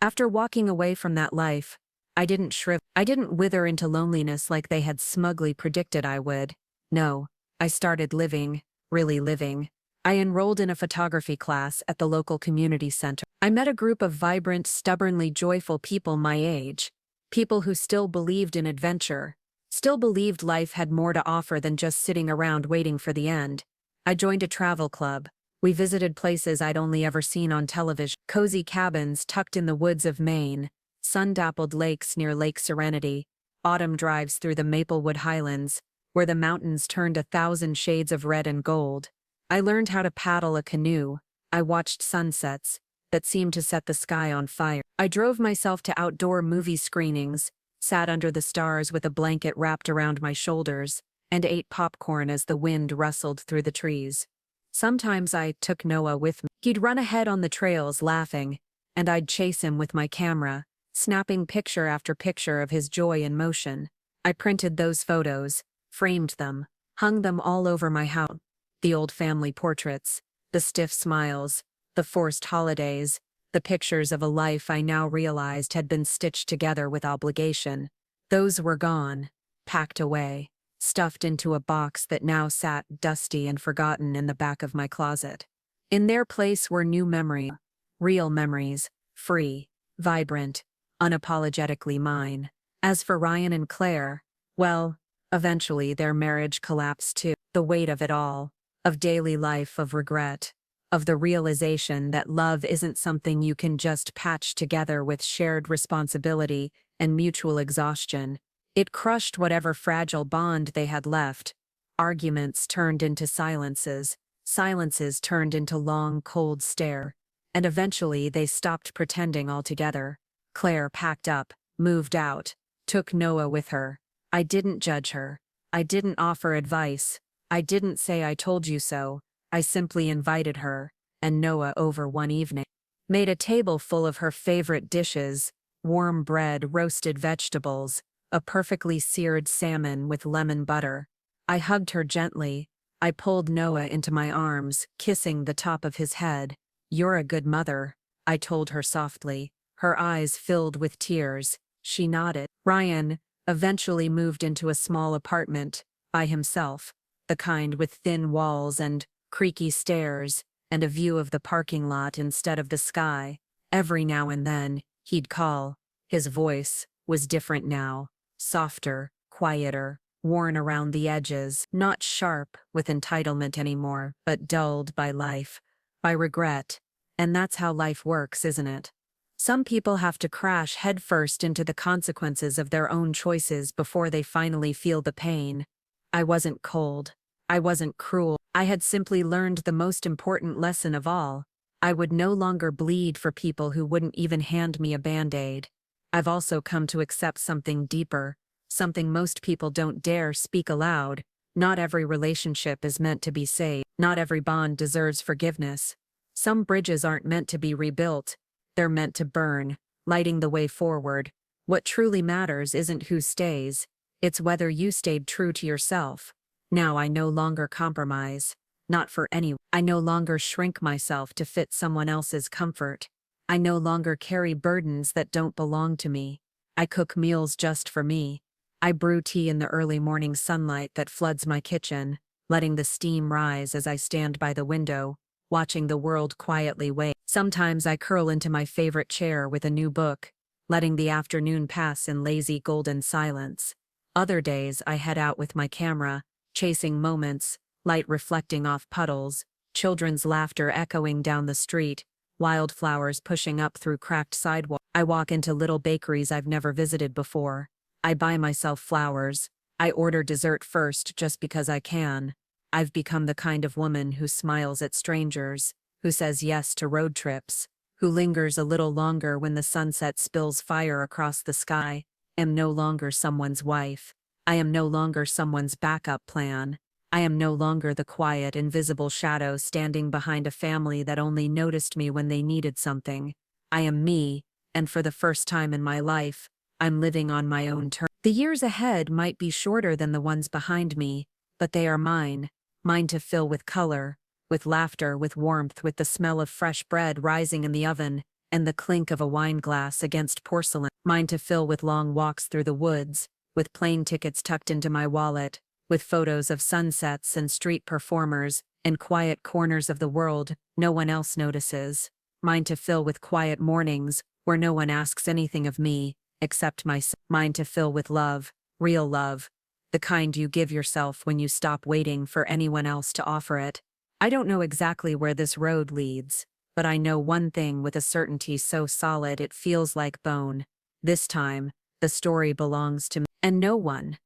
After walking away from that life, I didn't shrivel. I didn't wither into loneliness like they had smugly predicted I would. No, I started living, really living. I enrolled in a photography class at the local community center. I met a group of vibrant, stubbornly joyful people my age. People who still believed in adventure, still believed life had more to offer than just sitting around waiting for the end. I joined a travel club. We visited places I'd only ever seen on television. Cozy cabins tucked in the woods of Maine, sun-dappled lakes near Lake Serenity, autumn drives through the Maplewood Highlands, where the mountains turned 1,000 shades of red and gold. I learned how to paddle a canoe. I watched sunsets that seemed to set the sky on fire. I drove myself to outdoor movie screenings, sat under the stars with a blanket wrapped around my shoulders, and ate popcorn as the wind rustled through the trees. Sometimes I took Noah with me. He'd run ahead on the trails laughing, and I'd chase him with my camera, snapping picture after picture of his joy in motion. I printed those photos, framed them, hung them all over my house. The old family portraits, the stiff smiles, the forced holidays, the pictures of a life I now realized had been stitched together with obligation. Those were gone, packed away, stuffed into a box that now sat dusty and forgotten in the back of my closet. In their place were new memories, real memories, free, vibrant, unapologetically mine. As for Ryan and Claire, well, eventually their marriage collapsed too. The weight of it all, of daily life, of regret, of the realization that love isn't something you can just patch together with shared responsibility and mutual exhaustion. It crushed whatever fragile bond they had left. Arguments turned into silences, silences turned into long, cold stare, and eventually they stopped pretending altogether. Claire packed up, moved out, took Noah with her. I didn't judge her. I didn't offer advice. I didn't say I told you so. I simply invited her and Noah over one evening. Made a table full of her favorite dishes, warm bread, roasted vegetables, a perfectly seared salmon with lemon butter. I hugged her gently. I pulled Noah into my arms, kissing the top of his head. "You're a good mother," I told her softly. her eyes filled with tears. She nodded. Ryan eventually moved into a small apartment by himself, the kind with thin walls and creaky stairs, and a view of the parking lot instead of the sky. Every now and then, he'd call. His voice was different now, softer, quieter, worn around the edges, not sharp with entitlement anymore, but dulled by life, by regret. And that's how life works, isn't it? Some people have to crash headfirst into the consequences of their own choices before they finally feel the pain. I wasn't cold. I wasn't cruel. I had simply learned the most important lesson of all. I would no longer bleed for people who wouldn't even hand me a Band-Aid. I've also come to accept something deeper, something most people don't dare speak aloud. Not every relationship is meant to be saved. Not every bond deserves forgiveness. Some bridges aren't meant to be rebuilt. They're meant to burn, lighting the way forward. What truly matters isn't who stays, it's whether you stayed true to yourself. Now I no longer compromise. Not for anyone. I no longer shrink myself to fit someone else's comfort. I no longer carry burdens that don't belong to me. I cook meals just for me. I brew tea in the early morning sunlight that floods my kitchen, letting the steam rise as I stand by the window, watching the world quietly wait. Sometimes I curl into my favorite chair with a new book, letting the afternoon pass in lazy golden silence. Other days I head out with my camera, chasing moments, light reflecting off puddles, children's laughter echoing down the street, wildflowers pushing up through cracked sidewalks. I walk into little bakeries I've never visited before. I buy myself flowers. I order dessert first just because I can. I've become the kind of woman who smiles at strangers, who says yes to road trips, who lingers a little longer when the sunset spills fire across the sky. I am no longer someone's wife. I am no longer someone's backup plan. I am no longer the quiet, invisible shadow standing behind a family that only noticed me when they needed something. I am me, and for the first time in my life, I'm living on my own terms. The years ahead might be shorter than the ones behind me, but they are mine. Mine to fill with color, with laughter, with warmth, with the smell of fresh bread rising in the oven, and the clink of a wine glass against porcelain. Mine to fill with long walks through the woods, with plane tickets tucked into my wallet, with photos of sunsets and street performers, and quiet corners of the world no one else notices. Mine to fill with quiet mornings, where no one asks anything of me, except myself. Mine to fill with love, real love, the kind you give yourself when you stop waiting for anyone else to offer it. I don't know exactly where this road leads, but I know one thing with a certainty so solid it feels like bone. This time, the story belongs to me, and no one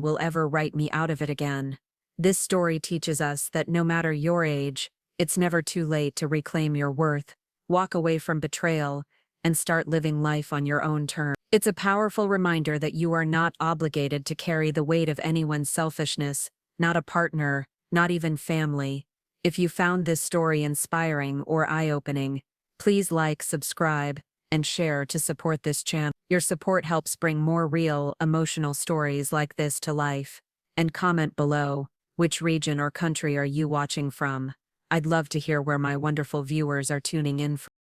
will ever write me out of it again. This story teaches us that no matter your age, it's never too late to reclaim your worth, walk away from betrayal, and start living life on your own terms. It's a powerful reminder that you are not obligated to carry the weight of anyone's selfishness, not a partner, not even family. If you found this story inspiring or eye-opening, please like, subscribe, and share to support this channel. Your support helps bring more real, emotional stories like this to life. And comment below, which region or country are you watching from? I'd love to hear where my wonderful viewers are tuning in from.